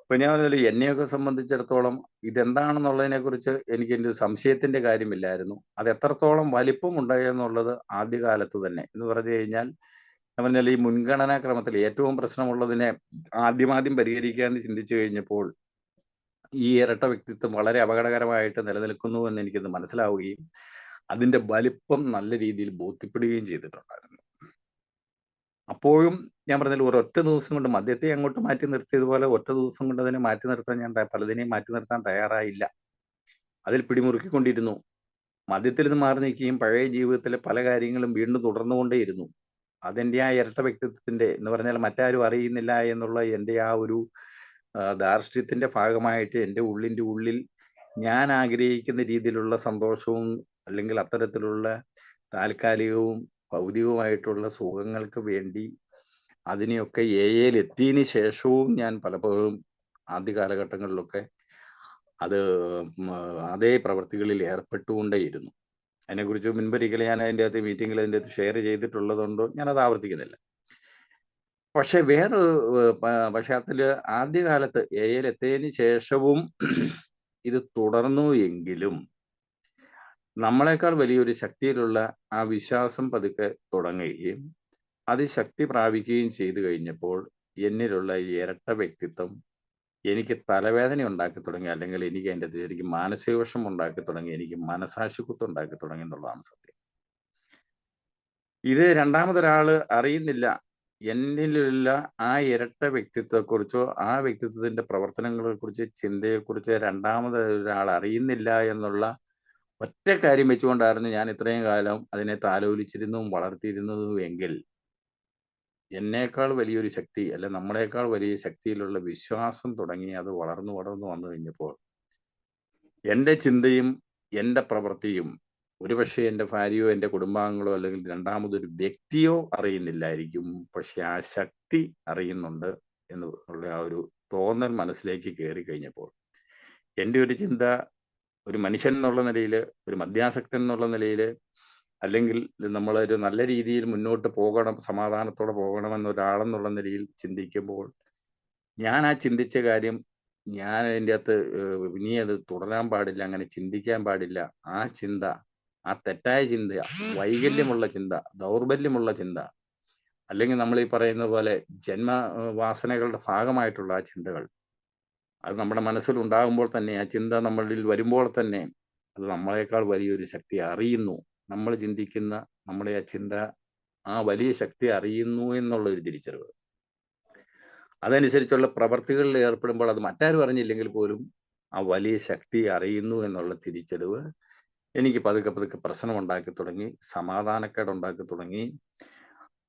ഇപ്പൊ ഞാൻ പറഞ്ഞാൽ എന്നെയൊക്കെ സംബന്ധിച്ചിടത്തോളം ഇതെന്താണെന്നുള്ളതിനെ കുറിച്ച് എനിക്ക് എൻ്റെ സംശയത്തിന്റെ കാര്യമില്ലായിരുന്നു. അത് എത്രത്തോളം വലിപ്പം ഉണ്ടായെന്നുള്ളത് ആദ്യകാലത്ത് തന്നെ എന്ന് പറഞ്ഞു കഴിഞ്ഞാൽ ഞാൻ പറഞ്ഞാൽ ഈ മുൻഗണനാ ക്രമത്തിൽ ഏറ്റവും പ്രശ്നമുള്ളതിനെ ആദ്യം പരിഹരിക്കാൻ ചിന്തിച്ചു കഴിഞ്ഞപ്പോൾ ഈ ഇരട്ട വ്യക്തിത്വം വളരെ അപകടകരമായിട്ട് നിലനിൽക്കുന്നു എന്ന് എനിക്കിന്ന് മനസ്സിലാവുകയും അതിന്റെ വലിപ്പം നല്ല രീതിയിൽ ബോധ്യപ്പെടുകയും ചെയ്തിട്ടുണ്ടായിരുന്നു. അപ്പോഴും ഞാൻ പറഞ്ഞാൽ ഒരൊറ്റ ദിവസം കൊണ്ട് മദ്യത്തെ അങ്ങോട്ട് മാറ്റി നിർത്തിയതുപോലെ ഒറ്റ ദിവസം കൊണ്ട് അതിനെ മാറ്റി നിർത്താൻ ഞാൻ പലതിനെയും മാറ്റി നിർത്താൻ തയ്യാറായില്ല. അതിൽ പിടിമുറുക്കിക്കൊണ്ടിരുന്നു. മദ്യത്തിൽ നിന്ന് മാറി നിൽക്കുകയും പഴയ ജീവിതത്തിലെ പല കാര്യങ്ങളും വീണ്ടും തുടർന്നുകൊണ്ടേയിരുന്നു. അതെന്റെ ആ ഇരട്ട വ്യക്തിത്വത്തിന്റെ എന്ന് പറഞ്ഞാൽ മറ്റാരും അറിയുന്നില്ല എന്നുള്ള എൻ്റെ ആ ഒരു ധാർഷ്ട്യത്തിന്റെ ഭാഗമായിട്ട് എൻ്റെ ഉള്ളിൻ്റെ ഉള്ളിൽ ഞാൻ ആഗ്രഹിക്കുന്ന രീതിയിലുള്ള സന്തോഷവും അല്ലെങ്കിൽ അത്തരത്തിലുള്ള താൽക്കാലികവും ഭൗതികവുമായിട്ടുള്ള സുഖങ്ങൾക്ക് വേണ്ടി അതിനെയൊക്കെ എത്തിയതിന് ശേഷവും ഞാൻ പലപ്പോഴും ആദ്യ കാലഘട്ടങ്ങളിലൊക്കെ അത് അതേ പ്രവൃത്തികളിൽ ഏർപ്പെട്ടുകൊണ്ടേയിരുന്നു. അതിനെക്കുറിച്ച് മുൻപൊരിക്കലും ഞാൻ അതിൻ്റെ അകത്ത് മീറ്റിങ്ങിൽ അതിൻ്റെ അകത്ത് ഷെയർ ചെയ്തിട്ടുള്ളതുകൊണ്ടോ ഞാനത് ആവർത്തിക്കുന്നില്ല. പക്ഷെ വേറെ പശ്ചാത്തല ആദ്യകാലത്ത് എത്തിയതിന് ശേഷവും ഇത് തുടർന്നു എങ്കിലും നമ്മളെക്കാൾ വലിയൊരു ശക്തിയിലുള്ള ആ വിശ്വാസം പതുക്കെ തുടങ്ങുകയും അത് ശക്തി പ്രാപിക്കുകയും ചെയ്തു കഴിഞ്ഞപ്പോൾ എന്നിലുള്ള ഈ ഇരട്ട വ്യക്തിത്വം എനിക്ക് തലവേദന ഉണ്ടാക്കി തുടങ്ങി, അല്ലെങ്കിൽ എനിക്ക് അതിൻ്റെ ശരിക്കും മാനസിക വിഷമം ഉണ്ടാക്കി തുടങ്ങി, എനിക്ക് മനസാക്ഷിക്കുത്ത് ഉണ്ടാക്കി തുടങ്ങി എന്നുള്ളതാണ് സത്യം. ഇത് രണ്ടാമതൊരാള് അറിയുന്നില്ല. എന്നിലുള്ള ആ ഇരട്ട വ്യക്തിത്വത്തെക്കുറിച്ചോ ആ വ്യക്തിത്വത്തിന്റെ പ്രവർത്തനങ്ങളെ കുറിച്ച് ചിന്തയെക്കുറിച്ച് രണ്ടാമതൊരാൾ അറിയുന്നില്ല എന്നുള്ള ഒറ്റ കാര്യം വെച്ചുകൊണ്ടായിരുന്നു ഞാൻ ഇത്രയും കാലം അതിനെ താലോലിച്ചിരുന്നതും വളർത്തിയിരുന്നതും എങ്കിൽ എന്നേക്കാൾ വലിയൊരു ശക്തി അല്ലെ നമ്മളെക്കാൾ വലിയ ശക്തിയിലുള്ള വിശ്വാസം തുടങ്ങി അത് വളർന്നു വന്നു കഴിഞ്ഞപ്പോൾ എൻ്റെ ചിന്തയും എൻ്റെ പ്രവൃത്തിയും ഒരുപക്ഷെ എൻ്റെ ഭാര്യയോ എൻ്റെ കുടുംബാംഗങ്ങളോ അല്ലെങ്കിൽ രണ്ടാമതൊരു വ്യക്തിയോ അറിയുന്നില്ലായിരിക്കും, പക്ഷെ ആ ശക്തി അറിയുന്നുണ്ട് എന്നുള്ള ആ ഒരു തോന്നൽ മനസ്സിലേക്ക് കയറി കഴിഞ്ഞപ്പോൾ എൻ്റെ ഒരു ചിന്ത ഒരു മനുഷ്യൻ എന്നുള്ള നിലയിൽ, ഒരു മദ്യാസക്തൻ എന്നുള്ള നിലയിൽ, അല്ലെങ്കിൽ നമ്മളൊരു നല്ല രീതിയിൽ മുന്നോട്ട് പോകണം, സമാധാനത്തോടെ പോകണമെന്ന ഒരാളെന്നുള്ള നിലയിൽ ചിന്തിക്കുമ്പോൾ ഞാൻ ആ ചിന്തിച്ച കാര്യം ഞാൻ അതിൻ്റെ അകത്ത് ഇനി അത് തുടരാൻ പാടില്ല, അങ്ങനെ ചിന്തിക്കാൻ പാടില്ല. ആ ചിന്ത, ആ തെറ്റായ ചിന്ത, വൈകല്യമുള്ള ചിന്ത, ദൗർബല്യമുള്ള ചിന്ത, അല്ലെങ്കിൽ നമ്മൾ ഈ പറയുന്ന പോലെ ജന്മവാസനകളുടെ ഭാഗമായിട്ടുള്ള ആ ചിന്തകൾ, അത് നമ്മുടെ മനസ്സിൽ ഉണ്ടാകുമ്പോൾ തന്നെ, ആ ചിന്ത നമ്മളിൽ വരുമ്പോൾ തന്നെ അത് നമ്മളെക്കാൾ വലിയൊരു ശക്തി അറിയുന്നു. നമ്മൾ ചിന്തിക്കുന്ന നമ്മുടെ ആ ചിന്ത ആ വലിയ ശക്തി അറിയുന്നു എന്നുള്ള ഒരു തിരിച്ചറിവ്, അതനുസരിച്ചുള്ള പ്രവർത്തികളിൽ ഏർപ്പെടുമ്പോൾ അത് മറ്റാരും അറിഞ്ഞില്ലെങ്കിൽ പോലും ആ വലിയ ശക്തി അറിയുന്നു എന്നുള്ള തിരിച്ചറിവ് എനിക്ക് പതുക്കെ പതുക്കെ പ്രശ്നം ഉണ്ടാക്കി തുടങ്ങി, സമാധാനക്കേട് ഉണ്ടാക്കി തുടങ്ങി.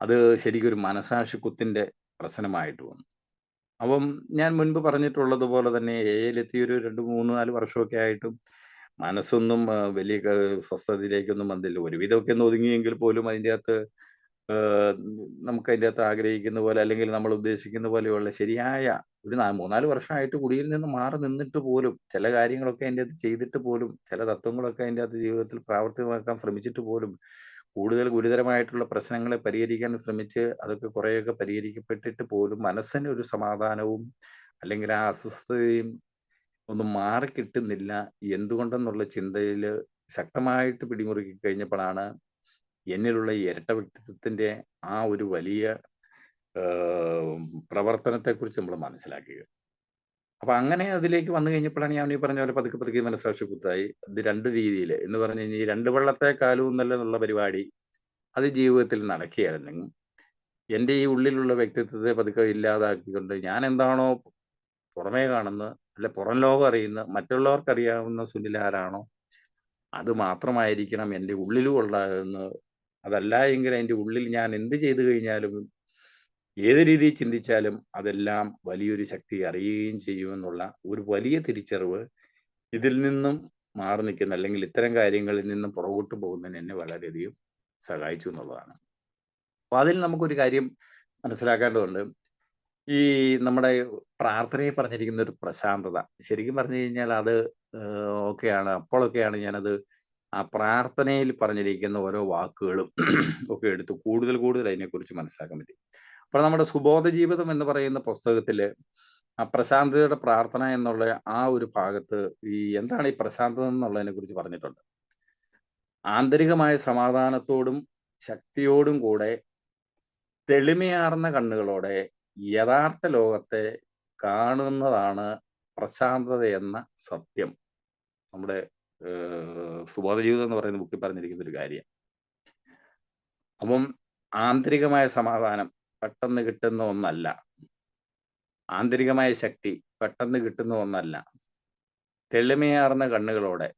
അത് ശരിക്കും ഒരു മനസാക്ഷിക്കുത്തിന്റെ പ്രശ്നമായിട്ട് വന്നു. അപ്പം ഞാൻ മുൻപ് പറഞ്ഞിട്ടുള്ളത് തന്നെ എയിലെത്തി ഒരു 2, 3, 4 വർഷമൊക്കെ ആയിട്ടും മനസ്സൊന്നും വലിയ സ്വസ്ഥതയിലേക്കൊന്നും വന്നില്ല. ഒരുവിധമൊക്കെ ഒന്ന് ഒതുങ്ങിയെങ്കിൽ പോലും അതിൻ്റെ അകത്ത് നമുക്ക് അതിൻ്റെ അകത്ത് ആഗ്രഹിക്കുന്ന പോലെ, അല്ലെങ്കിൽ നമ്മൾ ഉദ്ദേശിക്കുന്ന പോലെയുള്ള ശരിയായ ഒരു 3, 4 വർഷമായിട്ട് കുടിയിൽ നിന്ന് മാറി നിന്നിട്ട് പോലും, ചില കാര്യങ്ങളൊക്കെ അതിൻ്റെ അകത്ത് ചെയ്തിട്ട് പോലും, ചില തത്വങ്ങളൊക്കെ അതിൻ്റെ അകത്ത് ജീവിതത്തിൽ പ്രാവർത്തികമാക്കാൻ ശ്രമിച്ചിട്ട് പോലും, കൂടുതൽ ഗുരുതരമായിട്ടുള്ള പ്രശ്നങ്ങളെ പരിഹരിക്കാൻ ശ്രമിച്ച് അതൊക്കെ കുറേയൊക്കെ പരിഹരിക്കപ്പെട്ടിട്ട് പോലും മനസ്സിന് ഒരു സമാധാനവും അല്ലെങ്കിൽ ആ അസ്വസ്ഥതയും ഒന്നും മാറി കിട്ടുന്നില്ല. എന്തുകൊണ്ടെന്നുള്ള ചിന്തയിൽ ശക്തമായിട്ട് പിടിമുറുക്കി കഴിഞ്ഞപ്പോഴാണ് എന്നിലുള്ള ഈ ഇരട്ട വ്യക്തിത്വത്തിന്റെ ആ ഒരു വലിയ പ്രവർത്തനത്തെക്കുറിച്ച് നമ്മൾ മനസ്സിലാക്കിയത്. അപ്പൊ അങ്ങനെ അതിലേക്ക് വന്നു കഴിഞ്ഞപ്പോഴാണ് ഞാൻ ഈ പറഞ്ഞ പോലെ പതുക്കെ പതുക്കെ മനസ്സാക്ഷി കുത്തായി. ഇത് 2 രീതിയിൽ എന്ന് പറഞ്ഞു കഴിഞ്ഞാൽ, ഈ 2 വെള്ളത്തെ കാലും എന്നുള്ള പരിപാടി അത് ജീവിതത്തിൽ നടക്കുകയായിരുന്നെങ്കിൽ എൻ്റെ ഈ ഉള്ളിലുള്ള വ്യക്തിത്വത്തെ പതുക്കെ ഇല്ലാതാക്കിക്കൊണ്ട് ഞാൻ എന്താണോ പുറമേ കാണുന്ന, അല്ലെ പുറം ലോകം അറിയുന്ന, മറ്റുള്ളവർക്ക് അറിയാവുന്ന സുനിൽ ആരാണോ അത് മാത്രമായിരിക്കണം എൻ്റെ ഉള്ളിലും ഉള്ളതെന്ന്. അതല്ല എങ്കിൽ അതിൻ്റെ ഉള്ളിൽ ഞാൻ എന്ത് ചെയ്തു കഴിഞ്ഞാലും, ഏത് രീതിയിൽ ചിന്തിച്ചാലും അതെല്ലാം വലിയൊരു ശക്തി അറിയുകയും ചെയ്യുമെന്നുള്ള ഒരു വലിയ തിരിച്ചറിവ് ഇതിൽ നിന്നും മാറി നിൽക്കുന്ന, അല്ലെങ്കിൽ ഇത്തരം കാര്യങ്ങളിൽ നിന്നും പുറകോട്ട് പോകുന്നതിന് എന്നെ വളരെയധികം സഹായിച്ചു എന്നുള്ളതാണ്. അപ്പൊ അതിൽ നമുക്കൊരു കാര്യം മനസ്സിലാക്കേണ്ടതുണ്ട്. ഈ നമ്മുടെ പ്രാർത്ഥനയെ പറഞ്ഞിരിക്കുന്ന ഒരു പ്രശാന്തത, ശരിക്കും പറഞ്ഞു കഴിഞ്ഞാൽ അത് ഒക്കെയാണ്, അപ്പോഴൊക്കെയാണ് ഞാനത് ആ പ്രാർത്ഥനയിൽ പറഞ്ഞിരിക്കുന്ന ഓരോ വാക്കുകളും ഒക്കെ എടുത്ത് കൂടുതൽ കൂടുതൽ അതിനെക്കുറിച്ച് മനസ്സിലാക്കാൻ പറ്റി. അപ്പോൾ നമ്മുടെ സുബോധ ജീവിതം എന്ന് പറയുന്ന പുസ്തകത്തില് ആ പ്രശാന്തതയുടെ പ്രാർത്ഥന എന്നുള്ള ആ ഒരു ഭാഗത്ത് ഈ എന്താണ് ഈ പ്രശാന്തത എന്നുള്ളതിനെ കുറിച്ച് പറഞ്ഞിട്ടുണ്ട്. ആന്തരികമായ സമാധാനത്തോടും ശക്തിയോടും കൂടെ തെളിമയാർന്ന കണ്ണുകളോടെ യഥാർത്ഥ ലോകത്തെ കാണുന്നതാണ് പ്രശാന്തത എന്ന സത്യം. നമ്മുടെ സുബോധ ജീവിതം എന്ന് പറയുന്ന ബുക്കിൽ പറഞ്ഞിരിക്കുന്ന ഒരു കാര്യം. അപ്പം ആന്തരികമായ സമാധാനം പെട്ടെന്ന് കിട്ടുന്ന ഒന്നല്ല, ആന്തരികമായ ശക്തി പെട്ടെന്ന് കിട്ടുന്ന ഒന്നല്ല. തെളിമയാർന്ന കണ്ണുകളോടെ,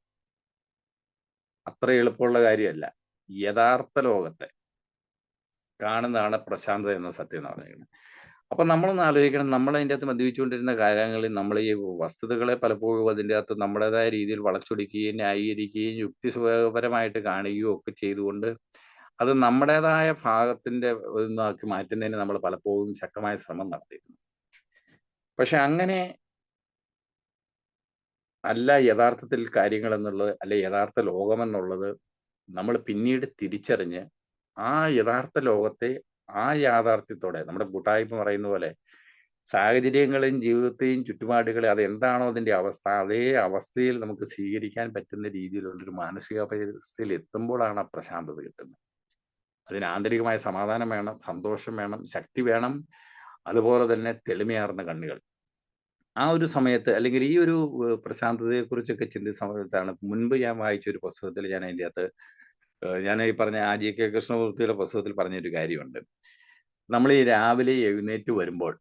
അത്ര എളുപ്പമുള്ള കാര്യമല്ല, യഥാർത്ഥ ലോകത്തെ കാണുന്നതാണ് പ്രശാന്തത എന്ന സത്യം എന്ന് പറയുന്നത്. അപ്പൊ നമ്മളൊന്ന് ആലോചിക്കണം, നമ്മൾ അതിൻ്റെ അകത്ത് മദ്യപിച്ചുകൊണ്ടിരുന്ന കാര്യങ്ങളിൽ നമ്മൾ ഈ വസ്തുതകളെ പലപ്പോഴും അതിൻ്റെ അകത്ത് നമ്മുടേതായ രീതിയിൽ വളച്ചൊടിക്കുകയും ന്യായീകരിക്കുകയും യുക്തിപരമായിട്ട് കാണുകയും ഒക്കെ ചെയ്തുകൊണ്ട് അത് നമ്മുടേതായ ഭാഗത്തിന്റെ ഒന്നാക്കി മാറ്റുന്നതിന് നമ്മൾ പലപ്പോഴും ശക്തമായ ശ്രമം നടത്തിയിരുന്നു. പക്ഷെ അങ്ങനെ അല്ല യഥാർത്ഥത്തിൽ കാര്യങ്ങൾ എന്നുള്ളത്, അല്ലെ യഥാർത്ഥ ലോകം എന്നുള്ളത് നമ്മൾ പിന്നീട് തിരിച്ചറിഞ്ഞ് ആ യഥാർത്ഥ ലോകത്തെ ആ യാഥാർത്ഥ്യത്തോടെ, നമ്മുടെ കൂട്ടായ്മ പറയുന്ന പോലെ സാഹചര്യങ്ങളെയും ജീവിതത്തെയും ചുറ്റുപാടുകളെ അത് എന്താണോ അതിന്റെ അവസ്ഥ, അതേ അവസ്ഥയിൽ നമുക്ക് സ്വീകരിക്കാൻ പറ്റുന്ന രീതിയിലുള്ളൊരു മാനസികാവസ്ഥയിൽ എത്തുമ്പോഴാണ് ആ പ്രശാന്തത കിട്ടുന്നത്. അതിന് ആന്തരികമായ സമാധാനം വേണം, സന്തോഷം വേണം, ശക്തി വേണം, അതുപോലെ തന്നെ തെളിമയാർന്ന കണ്ണുകൾ. ആ ഒരു സമയത്ത്, അല്ലെങ്കിൽ ഈ ഒരു പ്രശാന്തതയെ കുറിച്ചൊക്കെ ചിന്തിച്ച സമയത്താണ് മുൻപ് ഞാൻ വായിച്ച ഒരു പുസ്തകത്തിൽ ഞാൻ അതിൻ്റെ അകത്ത് ഞാൻ ഈ പറഞ്ഞ GK കൃഷ്ണമൂർത്തിയുടെ പുസ്തകത്തിൽ പറഞ്ഞൊരു കാര്യമുണ്ട്. നമ്മൾ ഈ രാവിലെ എഴുന്നേറ്റ് വരുമ്പോൾ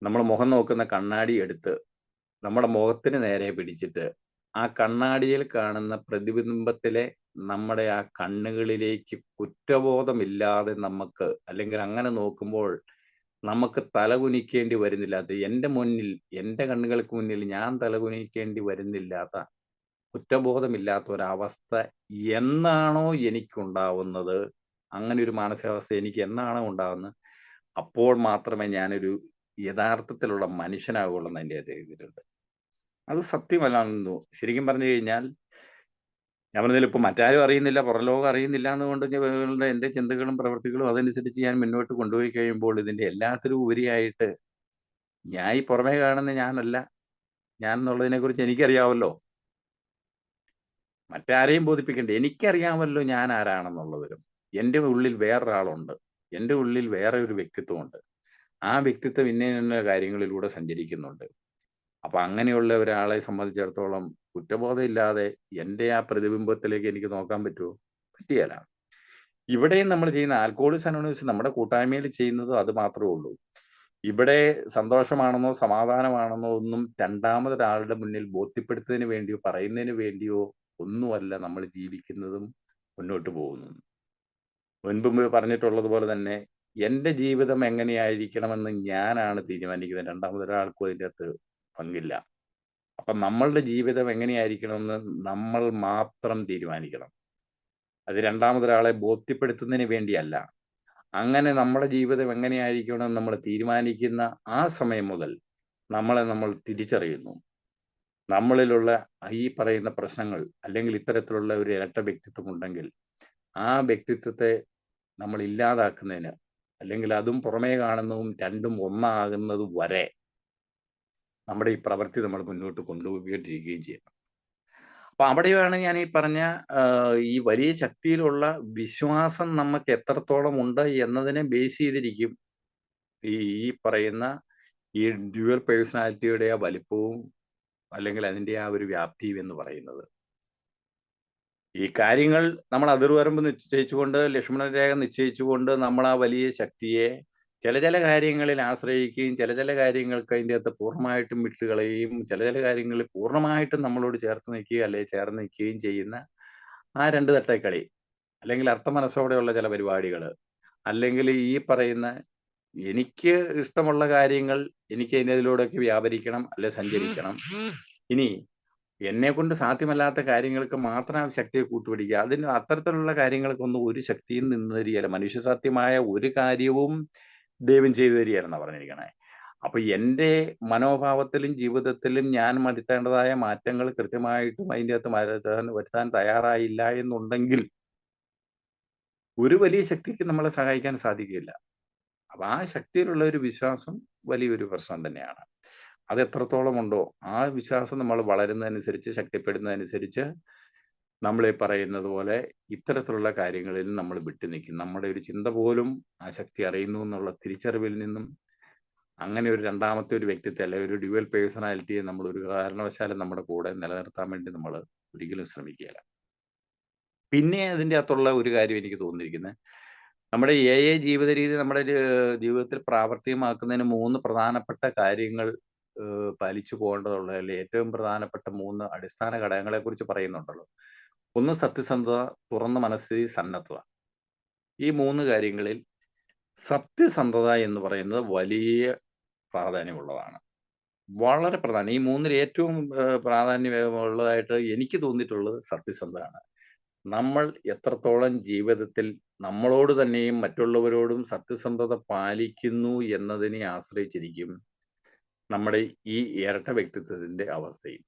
നമ്മൾ മുഖം നോക്കുന്ന കണ്ണാടി എടുത്ത് നമ്മുടെ മുഖത്തിന് നേരെ പിടിച്ചിട്ട് ആ കണ്ണാടിയിൽ കാണുന്ന പ്രതിബിംബത്തിലെ നമ്മുടെ ആ കണ്ണുകളിലേക്ക് കുറ്റബോധമില്ലാതെ നമുക്ക്, അല്ലെങ്കിൽ അങ്ങനെ നോക്കുമ്പോൾ നമുക്ക് തലകുനിക്കേണ്ടി വരുന്നില്ലാത്ത, എൻ്റെ കണ്ണുകൾക്ക് മുന്നിൽ ഞാൻ തലകുനിക്കേണ്ടി വരുന്നില്ലാത്ത, കുറ്റബോധമില്ലാത്ത ഒരവസ്ഥ എന്നാണോ എനിക്കുണ്ടാവുന്നത്, അങ്ങനെ ഒരു മാനസികാവസ്ഥ എനിക്ക് എന്നാണോ ഉണ്ടാവുന്നത്, അപ്പോൾ മാത്രമേ ഞാനൊരു യഥാർത്ഥത്തിലുള്ള മനുഷ്യനാകുള്ളൂ എന്ന് എൻ്റെ എഴുതിയിട്ടുണ്ട്. അത് സത്യമല്ലാന്ന് ശരിക്കും പറഞ്ഞു കഴിഞ്ഞാൽ ഞാൻ പറഞ്ഞതിൽ ഇപ്പൊ മറ്റാരും അറിയുന്നില്ല, പുറംലോകം അറിയുന്നില്ല എന്നുകൊണ്ട് എന്റെ ചിന്തകളും പ്രവൃത്തികളും അതനുസരിച്ച് ഞാൻ മുന്നോട്ട് കൊണ്ടുപോയി കഴിയുമ്പോൾ ഇതിന്റെ എല്ലാത്തിലും ഉപരിയായിട്ട് ഞാൻ ഈ പുറമേ കാണുന്ന ഞാനല്ല ഞാൻ എന്നുള്ളതിനെ കുറിച്ച് എനിക്കറിയാമല്ലോ. മറ്റാരെയും ബോധിപ്പിക്കണ്ട. എനിക്കറിയാമല്ലോ ഞാൻ ആരാണെന്നുള്ളതിലും. എന്റെ ഉള്ളിൽ വേറൊരാളുണ്ട്. എന്റെ ഉള്ളിൽ വേറെ ഒരു വ്യക്തിത്വമുണ്ട്. ആ വ്യക്തിത്വം ഇന്ന ഇന്ന കാര്യങ്ങളിലൂടെ സഞ്ചരിക്കുന്നുണ്ട്. അപ്പൊ അങ്ങനെയുള്ള ഒരാളെ സംബന്ധിച്ചിടത്തോളം കുറ്റബോധം ഇല്ലാതെ എന്റെ ആ പ്രതിബിംബത്തിലേക്ക് എനിക്ക് നോക്കാൻ പറ്റുമോ? പറ്റിയല്ല. ഇവിടെയും നമ്മൾ ചെയ്യുന്ന ആൽക്കഹോളിക്സ് അനോണിമസ് നമ്മുടെ കൂട്ടായ്മയിൽ ചെയ്യുന്നത് അത് മാത്രമേ ഉള്ളൂ. ഇവിടെ സന്തോഷമാണെന്നോ സമാധാനമാണെന്നോ ഒന്നും രണ്ടാമതൊരാളുടെ മുന്നിൽ ബോധ്യപ്പെടുത്തുന്നതിന് വേണ്ടിയോ പറയുന്നതിന് വേണ്ടിയോ ഒന്നുമല്ല നമ്മൾ ജീവിക്കുന്നതും മുന്നോട്ട് പോകുന്നതും. മുൻപ് പറഞ്ഞിട്ടുള്ളത് പോലെ തന്നെ എന്റെ ജീവിതം എങ്ങനെയായിരിക്കണമെന്ന് ഞാനാണ് തീരുമാനിക്കുന്നത്. രണ്ടാമതൊരാൾക്കും അതിൻ്റെ അകത്ത് പങ്കില്ല. അപ്പം നമ്മളുടെ ജീവിതം എങ്ങനെയായിരിക്കണമെന്ന് നമ്മൾ മാത്രം തീരുമാനിക്കണം. അത് രണ്ടാമതൊരാളെ ബോധ്യപ്പെടുത്തുന്നതിന് വേണ്ടിയല്ല. അങ്ങനെ നമ്മുടെ ജീവിതം എങ്ങനെയായിരിക്കണമെന്ന് നമ്മൾ തീരുമാനിക്കുന്ന ആ സമയം മുതൽ നമ്മൾ തിരിച്ചറിയുന്നു. നമ്മളിലുള്ള ഈ പറയുന്ന പ്രശ്നങ്ങൾ അല്ലെങ്കിൽ ഇത്തരത്തിലുള്ള ഒരു ഇരട്ട വ്യക്തിത്വം ഉണ്ടെങ്കിൽ ആ വ്യക്തിത്വത്തെ നമ്മൾ ഇല്ലാതാക്കുന്നതിന് അല്ലെങ്കിൽ അതും പുറമേ കാണുന്നതും രണ്ടും ഒന്നാകുന്നത് വരെ നമ്മുടെ ഈ പ്രവൃത്തി നമ്മൾ മുന്നോട്ട് കൊണ്ടുപോയിക്കൊണ്ടിരിക്കുകയും ചെയ്യണം. അപ്പൊ അവിടെയാണ് ഞാൻ ഈ പറഞ്ഞ ഈ വലിയ ശക്തിയിലുള്ള വിശ്വാസം നമുക്ക് എത്രത്തോളം ഉണ്ട് എന്നതിനെ ബേസ് ചെയ്തിരിക്കും ഈ പറയുന്ന ഈ ഡ്യുവൽ പേഴ്സണാലിറ്റിയുടെ ആ വലിപ്പവും അല്ലെങ്കിൽ അതിന്റെ ആ ഒരു വ്യാപ്തിയും എന്ന് പറയുന്നത്. ഈ കാര്യങ്ങൾ നമ്മൾ അതിർവരമ്പ് നിശ്ചയിച്ചുകൊണ്ട് ലക്ഷ്മണ രേഖ നിശ്ചയിച്ചുകൊണ്ട് നമ്മൾ ആ വലിയ ശക്തിയെ ചില കാര്യങ്ങളിൽ ആശ്രയിക്കുകയും ചില കാര്യങ്ങൾക്ക് അതിൻ്റെ അകത്ത് പൂർണ്ണമായിട്ടും വിട്ടുകളയുകയും ചില കാര്യങ്ങളിൽ പൂർണ്ണമായിട്ടും നമ്മളോട് ചേർത്ത് നിൽക്കുകയും അല്ലെങ്കിൽ ചേർന്ന് നിൽക്കുകയും ചെയ്യുന്ന ആ രണ്ട് തട്ടക്കളി അല്ലെങ്കിൽ അർത്ഥമനസ്സോടെയുള്ള ചില പരിപാടികൾ അല്ലെങ്കിൽ ഈ പറയുന്ന എനിക്ക് ഇഷ്ടമുള്ള കാര്യങ്ങൾ എനിക്ക് അതിലൂടെയൊക്കെ വ്യാപരിക്കണം അല്ലെ സഞ്ചരിക്കണം. ഇനി എന്നെ കൊണ്ട് സാധ്യമല്ലാത്ത കാര്യങ്ങൾക്ക് മാത്രം ആ ശക്തിയെ കൂട്ടുപിടിക്കുക. അതിന് അത്തരത്തിലുള്ള കാര്യങ്ങൾക്കൊന്നും ഒരു ശക്തിയും നിന്ന് തരികയില്ല. മനുഷ്യസാധ്യമായ ഒരു കാര്യവും ദൈവം ചെയ്തു തരികയെന്നാ പറഞ്ഞിരിക്കണേ. അപ്പൊ എന്റെ മനോഭാവത്തിലും ജീവിതത്തിലും ഞാൻ വരുത്തേണ്ടതായ മാറ്റങ്ങൾ കൃത്യമായിട്ടും അതിൻ്റെ അകത്ത് വരുത്താൻ തയ്യാറായില്ല എന്നുണ്ടെങ്കിൽ ഒരു വലിയ ശക്തിക്ക് നമ്മളെ സഹായിക്കാൻ സാധിക്കില്ല. അപ്പൊ ആ ശക്തിയിലുള്ള ഒരു വിശ്വാസം വലിയൊരു പ്രശ്നം തന്നെയാണ്. അത് എത്രത്തോളം ഉണ്ടോ ആ വിശ്വാസം നമ്മൾ വളരുന്നതനുസരിച്ച് ശക്തിപ്പെടുന്നതനുസരിച്ച് നമ്മൾ ഈ പറയുന്നത് പോലെ ഇത്തരത്തിലുള്ള കാര്യങ്ങളിൽ നമ്മൾ വിട്ടു നിൽക്കും. നമ്മുടെ ഒരു ചിന്ത പോലും ആ ശക്തി അറിയുന്നു എന്നുള്ള തിരിച്ചറിവിൽ നിന്നും അങ്ങനെ ഒരു രണ്ടാമത്തെ ഒരു വ്യക്തിത്വം അല്ലെങ്കിൽ ഒരു ഡ്യുവൽ പേഴ്സണാലിറ്റിയെ നമ്മൾ ഒരു കാരണവശാലും നമ്മുടെ കൂടെ നിലനിർത്താൻ വേണ്ടി നമ്മൾ ഒരിക്കലും ശ്രമിക്കുകയില്ല. പിന്നെ അതിൻ്റെ അകത്തുള്ള ഒരു കാര്യം എനിക്ക് തോന്നിയിരിക്കുന്നത് നമ്മുടെ ജീവിത രീതി നമ്മുടെ ജീവിതത്തിൽ പ്രാവർത്തികമാക്കുന്നതിന് 3 പ്രധാനപ്പെട്ട കാര്യങ്ങൾ പാലിച്ചു പോകേണ്ടതുള്ള അല്ലെങ്കിൽ ഏറ്റവും പ്രധാനപ്പെട്ട 3 അടിസ്ഥാന ഘടകങ്ങളെ കുറിച്ച് പറയുന്നുണ്ടല്ലോ. ഒന്ന് സത്യസന്ധത, തുറന്ന മനസ്ഥിതി, സന്നദ്ധത. ഈ 3 കാര്യങ്ങളിൽ സത്യസന്ധത എന്ന് പറയുന്നത് വലിയ പ്രാധാന്യമുള്ളതാണ്. വളരെ പ്രധാനം. ഈ 3-ൽ ഏറ്റവും പ്രാധാന്യമുള്ളതായിട്ട് എനിക്ക് തോന്നിയിട്ടുള്ളത് സത്യസന്ധതയാണ്. നമ്മൾ എത്രത്തോളം ജീവിതത്തിൽ നമ്മളോട് തന്നെയും മറ്റുള്ളവരോടും സത്യസന്ധത പാലിക്കുന്നു എന്നതിനെ ആശ്രയിച്ചിരിക്കും നമ്മുടെ ഈ ഇരട്ട വ്യക്തിത്വത്തിന്റെ അവസ്ഥയും.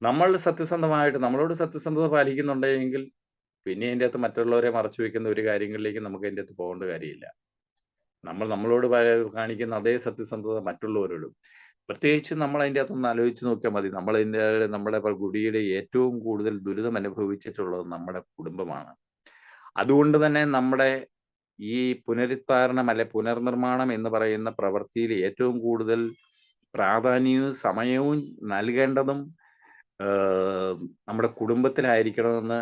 നമ്മൾ സത്യസന്ധമായിട്ട് നമ്മളോട് സത്യസന്ധത പാലിക്കുന്നുണ്ടെങ്കിൽ പിന്നെ അതിൻ്റെ അകത്ത് മറ്റുള്ളവരെ മറച്ചു വെക്കുന്ന ഒരു കാര്യങ്ങളിലേക്ക് നമുക്ക് അതിൻ്റെ അകത്ത് പോകേണ്ട കാര്യമില്ല. നമ്മളോട് കാണിക്കുന്ന അതേ സത്യസന്ധത മറ്റുള്ളവരോടും. പ്രത്യേകിച്ച് നമ്മൾ അതിൻ്റെ അകത്തൊന്ന് ആലോചിച്ച് നോക്കിയാൽ മതി. നമ്മുടെ ഗുഡിയുടെ ഏറ്റവും കൂടുതൽ ദുരിതം അനുഭവിച്ചിട്ടുള്ളത് നമ്മുടെ കുടുംബമാണ്. അതുകൊണ്ട് തന്നെ നമ്മുടെ ഈ പുനരുദ്ധാരണം അല്ലെ പുനർനിർമ്മാണം എന്ന് പറയുന്ന പ്രവൃത്തിയിൽ ഏറ്റവും കൂടുതൽ പ്രാധാന്യവും സമയവും നൽകേണ്ടതും നമ്മുടെ കുടുംബത്തിലായിരിക്കണമെന്ന്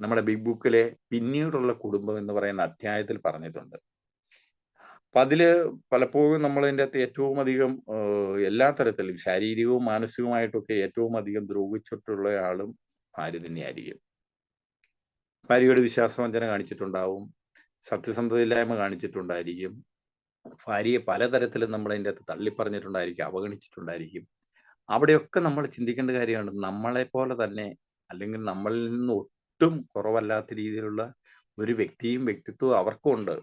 നമ്മുടെ ബിഗ് ബുക്കിലെ പിന്നീടുള്ള കുടുംബം എന്ന് പറയുന്ന അധ്യായത്തിൽ പറഞ്ഞിട്ടുണ്ട്. അപ്പൊ അതില് പലപ്പോഴും നമ്മൾ അതിൻ്റെ അകത്ത് ഏറ്റവും അധികം എല്ലാ തരത്തിലും ശാരീരികവും മാനസികവുമായിട്ടൊക്കെ ഏറ്റവും അധികം ദ്രോഹിച്ചിട്ടുള്ള ആളും ഭാര്യ തന്നെയായിരിക്കും. ഭാര്യയോട് വിശ്വാസവഞ്ചന കാണിച്ചിട്ടുണ്ടാവും, സത്യസന്ധതയില്ലായ്മ കാണിച്ചിട്ടുണ്ടായിരിക്കും, ഭാര്യയെ പലതരത്തിലും നമ്മൾ അതിൻ്റെ അകത്ത് തള്ളിപ്പറഞ്ഞിട്ടുണ്ടായിരിക്കും, അവഗണിച്ചിട്ടുണ്ടായിരിക്കും. അവിടെയൊക്കെ നമ്മൾ ചിന്തിക്കേണ്ട കാര്യമാണ് നമ്മളെ പോലെ തന്നെ അല്ലെങ്കിൽ നമ്മളിൽ നിന്ന് ഒട്ടും കുറവല്ലാത്ത രീതിയിലുള്ള ഒരു വ്യക്തിത്വവും അവർക്കും ഉണ്ട്.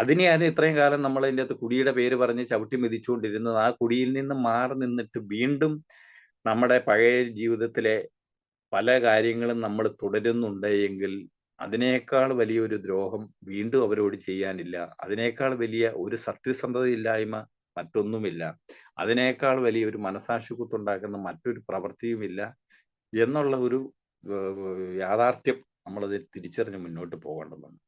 അതിനെയാണ് ഇത്രയും കാലം നമ്മൾ അതിൻ്റെ അകത്ത് കുടിയുടെ പേര് പറഞ്ഞ് ചവിട്ടി മെതിച്ചുകൊണ്ടിരുന്നത്. ആ കുടിയിൽ നിന്ന് മാറി നിന്നിട്ട് വീണ്ടും നമ്മുടെ പഴയ ജീവിതത്തിലെ പല കാര്യങ്ങളും നമ്മൾ തുടരുന്നുണ്ട് എങ്കിൽ അതിനേക്കാൾ വലിയൊരു ദ്രോഹം വീണ്ടും അവരോട് ചെയ്യാനില്ല. അതിനേക്കാൾ വലിയ ഒരു സത്യസന്ധതയില്ലായ്മ മറ്റൊന്നുമില്ല. അതിനേക്കാൾ വലിയൊരു മനസാക്ഷിക്കുത്തുണ്ടാക്കുന്ന മറ്റൊരു പ്രവൃത്തിയുമില്ല എന്നുള്ള ഒരു യാഥാർത്ഥ്യം നമ്മളത് തിരിച്ചറിഞ്ഞ് മുന്നോട്ട് പോകേണ്ടതുണ്ട്.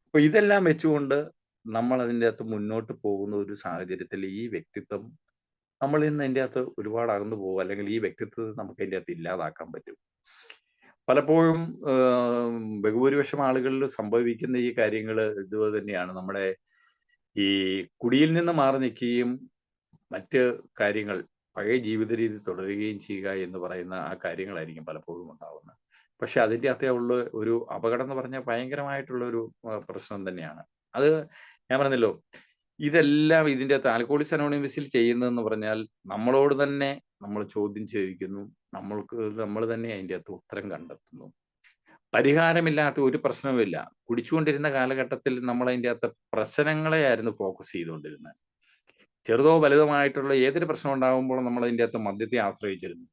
അപ്പൊ ഇതെല്ലാം വെച്ചുകൊണ്ട് നമ്മൾ അതിൻ്റെ അകത്ത് മുന്നോട്ട് പോകുന്ന ഒരു സാഹചര്യത്തിൽ ഈ വ്യക്തിത്വം നമ്മൾ ഇന്ന് അതിൻ്റെ അകത്ത് ഒരുപാട് അകന്നു പോകും, അല്ലെങ്കിൽ ഈ വ്യക്തിത്വത്തെ നമുക്ക് അതിൻ്റെ അകത്ത് ഇല്ലാതാക്കാൻ പറ്റും. പലപ്പോഴും ബഹുഭൂരിപക്ഷം ആളുകളിൽ സംഭവിക്കുന്ന ഈ കാര്യങ്ങൾ ഇതുപോലെ തന്നെയാണ്. നമ്മുടെ ഈ കുടിയിൽ നിന്ന് മാറി നിൽക്കുകയും മറ്റ് കാര്യങ്ങൾ പഴയ ജീവിത രീതി തുടരുകയും ചെയ്യുക എന്ന് പറയുന്ന ആ കാര്യങ്ങളായിരിക്കും പലപ്പോഴും ഉണ്ടാവുന്നത്. പക്ഷെ അതിൻ്റെ അകത്തെ ഉള്ള ഒരു അപകടം എന്ന് പറഞ്ഞാൽ ഭയങ്കരമായിട്ടുള്ള ഒരു പ്രശ്നം തന്നെയാണ്. അത് ഞാൻ പറഞ്ഞല്ലോ, ഇതെല്ലാം ഇതിൻ്റെ അകത്ത് ആൽക്കഹോളിക്സ് അനോണിമസിൽ ചെയ്യുന്നതെന്ന് പറഞ്ഞാൽ നമ്മളോട് തന്നെ നമ്മൾ ചോദ്യം ചോദിക്കുന്നു, നമ്മൾ തന്നെ അതിൻ്റെ അകത്ത് ഉത്തരം കണ്ടെത്തുന്നു. പരിഹാരമില്ലാത്ത ഒരു പ്രശ്നവുമില്ല. കുടിച്ചുകൊണ്ടിരുന്ന കാലഘട്ടത്തിൽ നമ്മൾ അതിൻ്റെ അകത്ത് പ്രശ്നങ്ങളെയായിരുന്നു ഫോക്കസ് ചെയ്തുകൊണ്ടിരുന്നത്. ചെറുതോ വലുതുമായിട്ടുള്ള ഏതൊരു പ്രശ്നം ഉണ്ടാകുമ്പോൾ നമ്മൾ അതിൻ്റെ അകത്ത് മദ്യത്തെ ആശ്രയിച്ചിരുന്നു.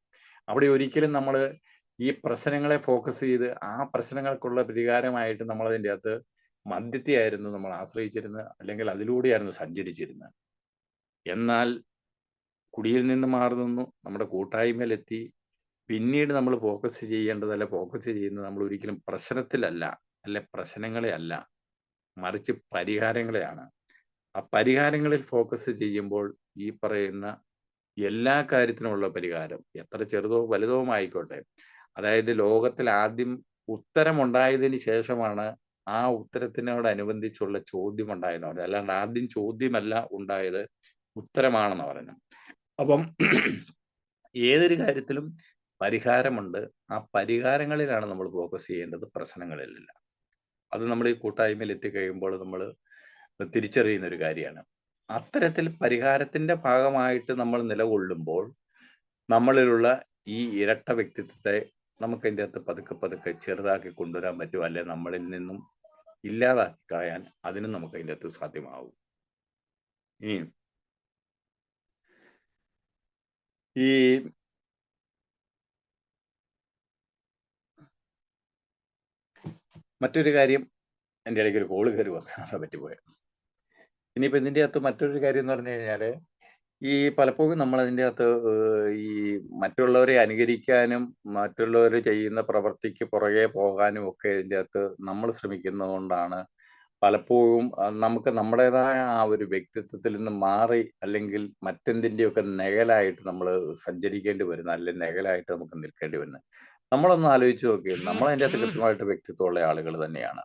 അവിടെ ഒരിക്കലും നമ്മൾ ഈ പ്രശ്നങ്ങളെ ഫോക്കസ് ചെയ്ത് ആ പ്രശ്നങ്ങൾക്കുള്ള പരിഹാരമായിട്ട് നമ്മൾ അതിൻ്റെ അകത്ത് മദ്യത്തെയായിരുന്നു നമ്മൾ ആശ്രയിച്ചിരുന്നത്, അല്ലെങ്കിൽ അതിലൂടെയായിരുന്നു സഞ്ചരിച്ചിരുന്നത്. എന്നാൽ കുടിയിൽ നിന്ന് മാറി നിന്നു, നമ്മുടെ കൂട്ടായ്മയിലെത്തി. പിന്നീട് നമ്മൾ ഫോക്കസ് ചെയ്യേണ്ടതല്ല, ഫോക്കസ് ചെയ്യുന്നത് നമ്മൾ ഒരിക്കലും പ്രശ്നത്തിലല്ല, അല്ലെ പ്രശ്നങ്ങളെ അല്ല, മറിച്ച് പരിഹാരങ്ങളെയാണ്. ആ പരിഹാരങ്ങളിൽ ഫോക്കസ് ചെയ്യുമ്പോൾ ഈ പറയുന്ന എല്ലാ കാര്യത്തിനുമുള്ള പരിഹാരം, എത്ര ചെറുതോ വലുതോ ആയിക്കോട്ടെ, അതായത് ലോകത്തിൽ ആദ്യം ഉത്തരമുണ്ടായതിന് ശേഷമാണ് ആ ഉത്തരത്തിനോടനുബന്ധിച്ചുള്ള ചോദ്യം ഉണ്ടായെന്ന് പറഞ്ഞത്. അല്ലാണ്ട് ആദ്യം ചോദ്യമല്ല ഉണ്ടായത്, ഉത്തരമാണെന്ന് പറഞ്ഞു. അപ്പം ഏതൊരു കാര്യത്തിലും പരിഹാരമുണ്ട്. ആ പരിഹാരങ്ങളിലാണ് നമ്മൾ ഫോക്കസ് ചെയ്യേണ്ടത്, പ്രശ്നങ്ങളിലല്ല. അത് നമ്മൾ ഈ കൂട്ടായ്മയിൽ എത്തിക്കഴിയുമ്പോൾ നമ്മൾ തിരിച്ചറിയുന്ന ഒരു കാര്യമാണ്. അത്തരത്തിൽ പരിഹാരത്തിന്റെ ഭാഗമായിട്ട് നമ്മൾ നിലകൊള്ളുമ്പോൾ നമ്മളിലുള്ള ഈ ഇരട്ട വ്യക്തിത്വത്തെ നമുക്ക് അതിൻ്റെ അകത്ത് പതുക്കെ പതുക്കെ ചെറുതാക്കി കൊണ്ടുവരാൻ പറ്റും, അല്ലെ നമ്മളിൽ നിന്നും ഇല്ലാതാക്കി കളയാൻ അതിനും നമുക്ക് അതിൻ്റെ അകത്ത് സാധ്യമാവും. ഇനി ഈ മറ്റൊരു കാര്യം, എൻ്റെ ഇടയ്ക്ക് ഒരു കോള് കയറി വന്നതിനെ പറ്റിപ്പോയത്. ഇനിയിപ്പോൾ ഇതിൻ്റെ അകത്ത് മറ്റൊരു കാര്യം എന്ന് പറഞ്ഞു കഴിഞ്ഞാൽ, ഈ പലപ്പോഴും നമ്മൾ അതിൻ്റെ അകത്ത് ഈ മറ്റുള്ളവരെ അനുകരിക്കാനും മറ്റുള്ളവർ ചെയ്യുന്ന പ്രവൃത്തിക്ക് പുറകെ പോകാനും ഒക്കെ ഇതിൻ്റെ അകത്ത് നമ്മൾ ശ്രമിക്കുന്നതുകൊണ്ടാണ് പലപ്പോഴും നമുക്ക് നമ്മുടേതായ ആ ഒരു വ്യക്തിത്വത്തിൽ നിന്ന് മാറി, അല്ലെങ്കിൽ മറ്റെന്തിൻ്റെയൊക്കെ നിഴലായിട്ട് നമ്മൾ സഞ്ചരിക്കേണ്ടി വരുന്നത്, അല്ലെങ്കിൽ നിഴലായിട്ട് നമുക്ക് നിൽക്കേണ്ടി വരുന്നത്. നമ്മളൊന്ന് ആലോചിച്ച് നോക്കി, നമ്മൾ അതിൻ്റെ അകത്ത് കൃത്യമായിട്ട് വ്യക്തിത്വമുള്ള ആളുകൾ തന്നെയാണ്.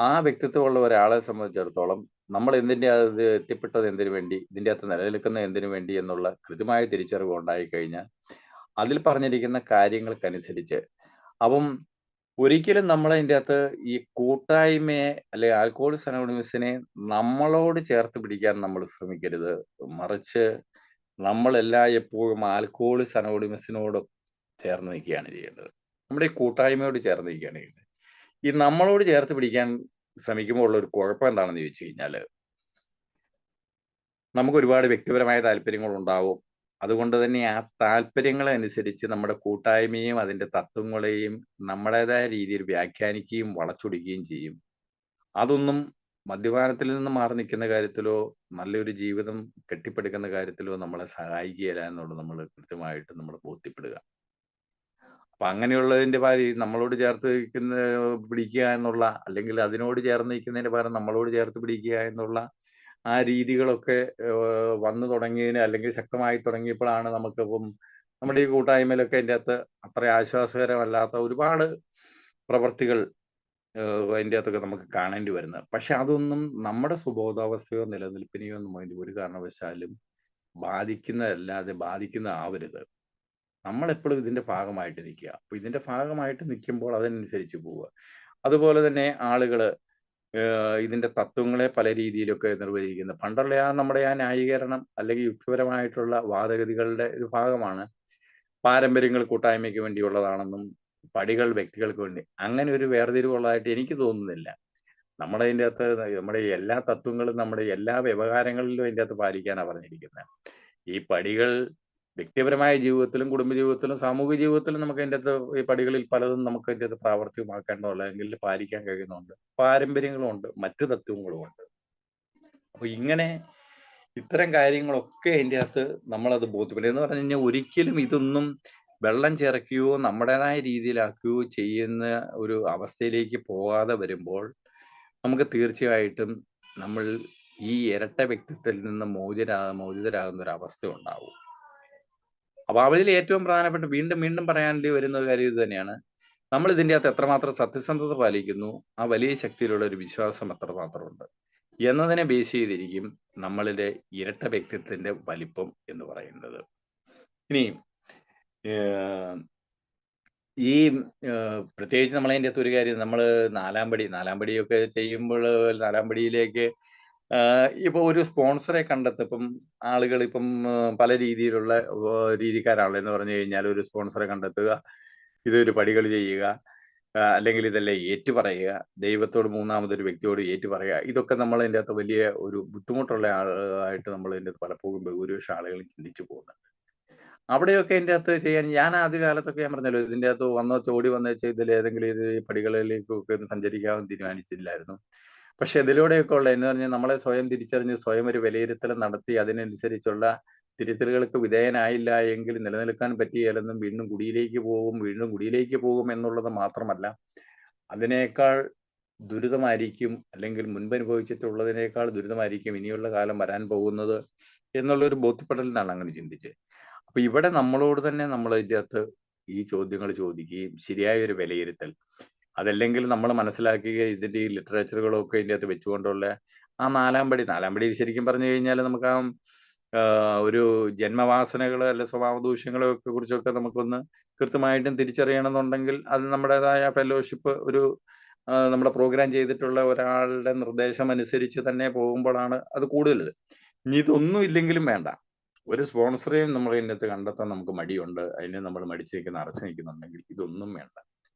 ആ വ്യക്തിത്വമുള്ള ഒരാളെ സംബന്ധിച്ചിടത്തോളം നമ്മൾ എന്തിൻ്റെ അത് എത്തിപ്പെട്ടത് എന്തിനു വേണ്ടി, ഇതിൻ്റെ അകത്ത് നിലനിൽക്കുന്ന എന്തിനു വേണ്ടി എന്നുള്ള കൃത്യമായ തിരിച്ചറിവ് ഉണ്ടായിക്കഴിഞ്ഞാൽ അതിൽ പറഞ്ഞിരിക്കുന്ന കാര്യങ്ങൾക്കനുസരിച്ച്, അപ്പം ഒരിക്കലും നമ്മളതിൻ്റെ അകത്ത് ഈ കൂട്ടായ്മയെ അല്ലെ ആൽക്കഹോളിക്സ് അനോണിമസിനെ നമ്മളോട് ചേർത്ത് പിടിക്കാൻ നമ്മൾ ശ്രമിക്കരുത്. മറിച്ച് നമ്മളെല്ലാം എപ്പോഴും ആൽക്കഹോളിക്സ് അനോണിമസിനോട് ചേർന്ന് നിൽക്കുകയാണ് ചെയ്യേണ്ടത്. നമ്മുടെ ഈ കൂട്ടായ്മയോട് ചേർന്ന് നിൽക്കുകയാണ് ചെയ്യേണ്ടത്. ഈ നമ്മളോട് ചേർത്ത് പിടിക്കാൻ ശ്രമിക്കുമ്പോൾ ഉള്ള ഒരു കുഴപ്പം എന്താണെന്ന് ചോദിച്ചു കഴിഞ്ഞാൽ, നമുക്ക് ഒരുപാട് വ്യക്തിപരമായ താല്പര്യങ്ങൾ ഉണ്ടാവും. അതുകൊണ്ട് തന്നെ ആ താല്പര്യങ്ങളനുസരിച്ച് നമ്മുടെ കൂട്ടായ്മയും അതിൻ്റെ തത്വങ്ങളെയും നമ്മുടേതായ രീതിയിൽ വ്യാഖ്യാനിക്കുകയും വളച്ചൊടിക്കുകയും ചെയ്യും. അതൊന്നും മദ്യപാനത്തിൽ നിന്ന് മാറി നിൽക്കുന്ന കാര്യത്തിലോ നല്ലൊരു ജീവിതം കെട്ടിപ്പടുക്കുന്ന കാര്യത്തിലോ നമ്മളെ സഹായിക്കുകയില്ല എന്നുള്ളത് നമ്മൾ കൃത്യമായിട്ട് നമ്മൾ ബോധ്യപ്പെടുക. അപ്പൊ അങ്ങനെയുള്ളതിന്റെ പകരം നമ്മളോട് ചേർത്ത് പിടിക്കുക എന്നുള്ള, അല്ലെങ്കിൽ അതിനോട് ചേർന്ന് നിൽക്കുന്നതിന് പകരം നമ്മളോട് ചേർത്ത് പിടിക്കുക എന്നുള്ള ആ രീതികളൊക്കെ വന്നു തുടങ്ങിയതിന്, അല്ലെങ്കിൽ ശക്തമായി തുടങ്ങിയപ്പോഴാണ് നമുക്കിപ്പം നമ്മുടെ ഈ കൂട്ടായ്മയിലൊക്കെ അതിൻ്റെ അകത്ത് അത്ര ആശ്വാസകരമല്ലാത്ത ഒരുപാട് പ്രവർത്തികൾ അതിൻ്റെ അകത്തൊക്കെ നമുക്ക് കാണേണ്ടി വരുന്നത്. പക്ഷെ അതൊന്നും നമ്മുടെ സുബോധാവസ്ഥയോ നിലനിൽപ്പിനെയോ ഒന്നും ഒരു കാരണവശാലും ബാധിക്കുന്നതല്ലാതെ ബാധിക്കുന്നതാവരുത്. നമ്മളെപ്പോഴും ഇതിന്റെ ഭാഗമായിട്ട് നിൽക്കുക. അപ്പൊ ഇതിന്റെ ഭാഗമായിട്ട് നിൽക്കുമ്പോൾ അതനുസരിച്ച് പോവുക. അതുപോലെ തന്നെ ആളുകള് ഇതിന്റെ തത്വങ്ങളെ പല രീതിയിലൊക്കെ നിർവചിക്കുന്നു. പണ്ടുള്ള നമ്മുടെ ആ ന്യായീകരണം അല്ലെങ്കിൽ യുക്തിപരമായിട്ടുള്ള വാദഗതികളുടെ ഒരു ഭാഗമാണ് പാരമ്പര്യങ്ങൾ കൂട്ടായ്മയ്ക്ക് വേണ്ടിയുള്ളതാണെന്നും പടികൾ വ്യക്തികൾക്ക് വേണ്ടി, അങ്ങനെ ഒരു വേർതിരിവുള്ളതായിട്ട് എനിക്ക് തോന്നുന്നില്ല. നമ്മുടെ അതിൻ്റെ അകത്ത് നമ്മുടെ എല്ലാ തത്വങ്ങളും നമ്മുടെ എല്ലാ വ്യവഹാരങ്ങളിലും അതിൻ്റെ അകത്ത് പാലിക്കാനാണ് പറഞ്ഞിരിക്കുന്നത്. ഈ പടികൾ വ്യക്തിപരമായ ജീവിതത്തിലും കുടുംബജീവിതത്തിലും സാമൂഹിക ജീവിതത്തിലും നമുക്ക് അതിൻ്റെ അകത്ത് ഈ പടികളിൽ പലതും നമുക്ക് അതിൻ്റെ അകത്ത് പ്രാവർത്തികമാക്കേണ്ടതുള്ള അല്ലെങ്കിൽ പാലിക്കാൻ കഴിയുന്നുണ്ട്. പാരമ്പര്യങ്ങളുമുണ്ട്, മറ്റു തത്വങ്ങളുമുണ്ട്. അപ്പൊ ഇങ്ങനെ ഇത്തരം കാര്യങ്ങളൊക്കെ അതിൻ്റെ അകത്ത് നമ്മളത് ബോധ്യപ്പെടും. എന്ന് പറഞ്ഞു കഴിഞ്ഞാൽ ഒരിക്കലും ഇതൊന്നും വെള്ളം ചേർക്കുകയോ നമ്മുടേതായ രീതിയിലാക്കുകയോ ചെയ്യുന്ന ഒരു അവസ്ഥയിലേക്ക് പോകാതെ വരുമ്പോൾ നമുക്ക് തീർച്ചയായിട്ടും നമ്മൾ ഈ ഇരട്ട വ്യക്തിത്വത്തിൽ നിന്ന് മോചിതരാകുന്ന ഒരു അവസ്ഥ ഉണ്ടാവും. അപ്പൊ അവരിൽ ഏറ്റവും പ്രധാനപ്പെട്ട വീണ്ടും വീണ്ടും പറയാണ്ടി വരുന്ന ഒരു കാര്യം ഇത് തന്നെയാണ്. നമ്മൾ ഇതിൻ്റെ അകത്ത് എത്രമാത്രം സത്യസന്ധത പാലിക്കുന്നു, ആ വലിയ ശക്തിയിലുള്ള ഒരു വിശ്വാസം എത്രമാത്രമുണ്ട് എന്നതിനെ ബേസ് ചെയ്തിരിക്കും നമ്മളിലെ ഇരട്ട വ്യക്തിത്വത്തിന്റെ വലിപ്പം എന്ന് പറയുന്നത്. ഇനി ഈ പ്രത്യേകിച്ച് നമ്മളതിൻ്റെ അകത്ത് ഒരു കാര്യം, നമ്മൾ നാലാം പടിയൊക്കെ ചെയ്യുമ്പോൾ നാലാം പടിയിലേക്ക് ഇപ്പൊ ഒരു സ്പോൺസറെ ഇപ്പം ആളുകൾ ഇപ്പം പല രീതിയിലുള്ള രീതിക്കാരാണല്ലോ. എന്ന് പറഞ്ഞു കഴിഞ്ഞാൽ ഒരു സ്പോൺസറെ കണ്ടെത്തുക, ഇതൊരു പടികൾ ചെയ്യുക, അല്ലെങ്കിൽ ഇതെല്ലാം ഏറ്റുപറയുക, ദൈവത്തോട് മൂന്നാമതൊരു വ്യക്തിയോട് ഏറ്റുപറയുക, ഇതൊക്കെ നമ്മൾ അതിൻ്റെ അകത്ത് വലിയ ഒരു ബുദ്ധിമുട്ടുള്ള ആളായിട്ട് നമ്മൾ ഇതിൻ്റെ അകത്ത് പലപ്പോഴും ഭൂരിപക്ഷം ആളുകളും ചിന്തിച്ചു പോകുന്നുണ്ട്. അവിടെയൊക്കെ ഇതിൻ്റെ അകത്ത് ചെയ്യാൻ ഞാൻ ആദ്യ കാലത്തൊക്കെ ഞാൻ പറഞ്ഞല്ലോ, ഇതിൻ്റെ അകത്ത് ഓടി വന്നേച്ച് ഇതിൽ ഏതെങ്കിലും ഇത് ഈ പടികളിലേക്കൊക്കെ ഒന്ന് സഞ്ചരിക്കാമെന്ന് തീരുമാനിച്ചില്ലായിരുന്നു. പക്ഷെ ഇതിലൂടെയൊക്കെ ഉള്ള എന്ന് പറഞ്ഞാൽ നമ്മളെ സ്വയം തിരിച്ചറിഞ്ഞ് സ്വയം ഒരു വിലയിരുത്തൽ നടത്തി അതിനനുസരിച്ചുള്ള തിരുത്തലുകൾക്ക് വിധേയനായില്ല എങ്കിൽ നിലനിൽക്കാൻ പറ്റിയാലെന്നും വീണ്ടും കുടിയിലേക്ക് പോകും എന്നുള്ളത് മാത്രമല്ല, അതിനേക്കാൾ ദുരിതമായിരിക്കും അല്ലെങ്കിൽ മുൻപ് അനുഭവിച്ചിട്ടുള്ളതിനേക്കാൾ ദുരിതമായിരിക്കും ഇനിയുള്ള കാലം വരാൻ പോകുന്നത് എന്നുള്ളൊരു ബോധ്യപ്പെടലിൽ നിന്നാണ് അങ്ങനെ ചിന്തിച്ചത്. അപ്പൊ ഇവിടെ നമ്മളോട് തന്നെ നമ്മൾ ഇതിൻ്റെ അകത്ത് ഈ ചോദ്യങ്ങൾ ചോദിക്കുകയും ശരിയായ ഒരു വിലയിരുത്തൽ, അതല്ലെങ്കിൽ നമ്മൾ മനസ്സിലാക്കുക ഇതിന്റെ ഈ ലിറ്ററേച്ചറുകളൊക്കെ ഇതിൻ്റെ അകത്ത് വെച്ചുകൊണ്ടുള്ള ആ നാലാം പടി ശരിക്കും പറഞ്ഞു കഴിഞ്ഞാൽ നമുക്ക് ഒരു ജന്മവാസനകൾ അല്ലെ സ്വഭാവ ദൂഷ്യങ്ങളെ ഒക്കെ കുറിച്ചൊക്കെ നമുക്കൊന്ന് കൃത്യമായിട്ടും തിരിച്ചറിയണമെന്നുണ്ടെങ്കിൽ അത് നമ്മുടേതായ ഫെലോഷിപ്പ് ഒരു നമ്മുടെ പ്രോഗ്രാം ചെയ്തിട്ടുള്ള ഒരാളുടെ നിർദ്ദേശം അനുസരിച്ച് തന്നെ പോകുമ്പോഴാണ് അത് കൂടുതൽ. ഇനി ഇതൊന്നും ഇല്ലെങ്കിലും വേണ്ട, ഒരു സ്പോൺസറെയും നമ്മൾ ഇതിനകത്ത് കണ്ടെത്താൻ നമുക്ക് മടിയുണ്ട്, അതിന് നമ്മൾ അറച്ചു നിൽക്കുന്നുണ്ടെങ്കിൽ ഇതൊന്നും വേണ്ട.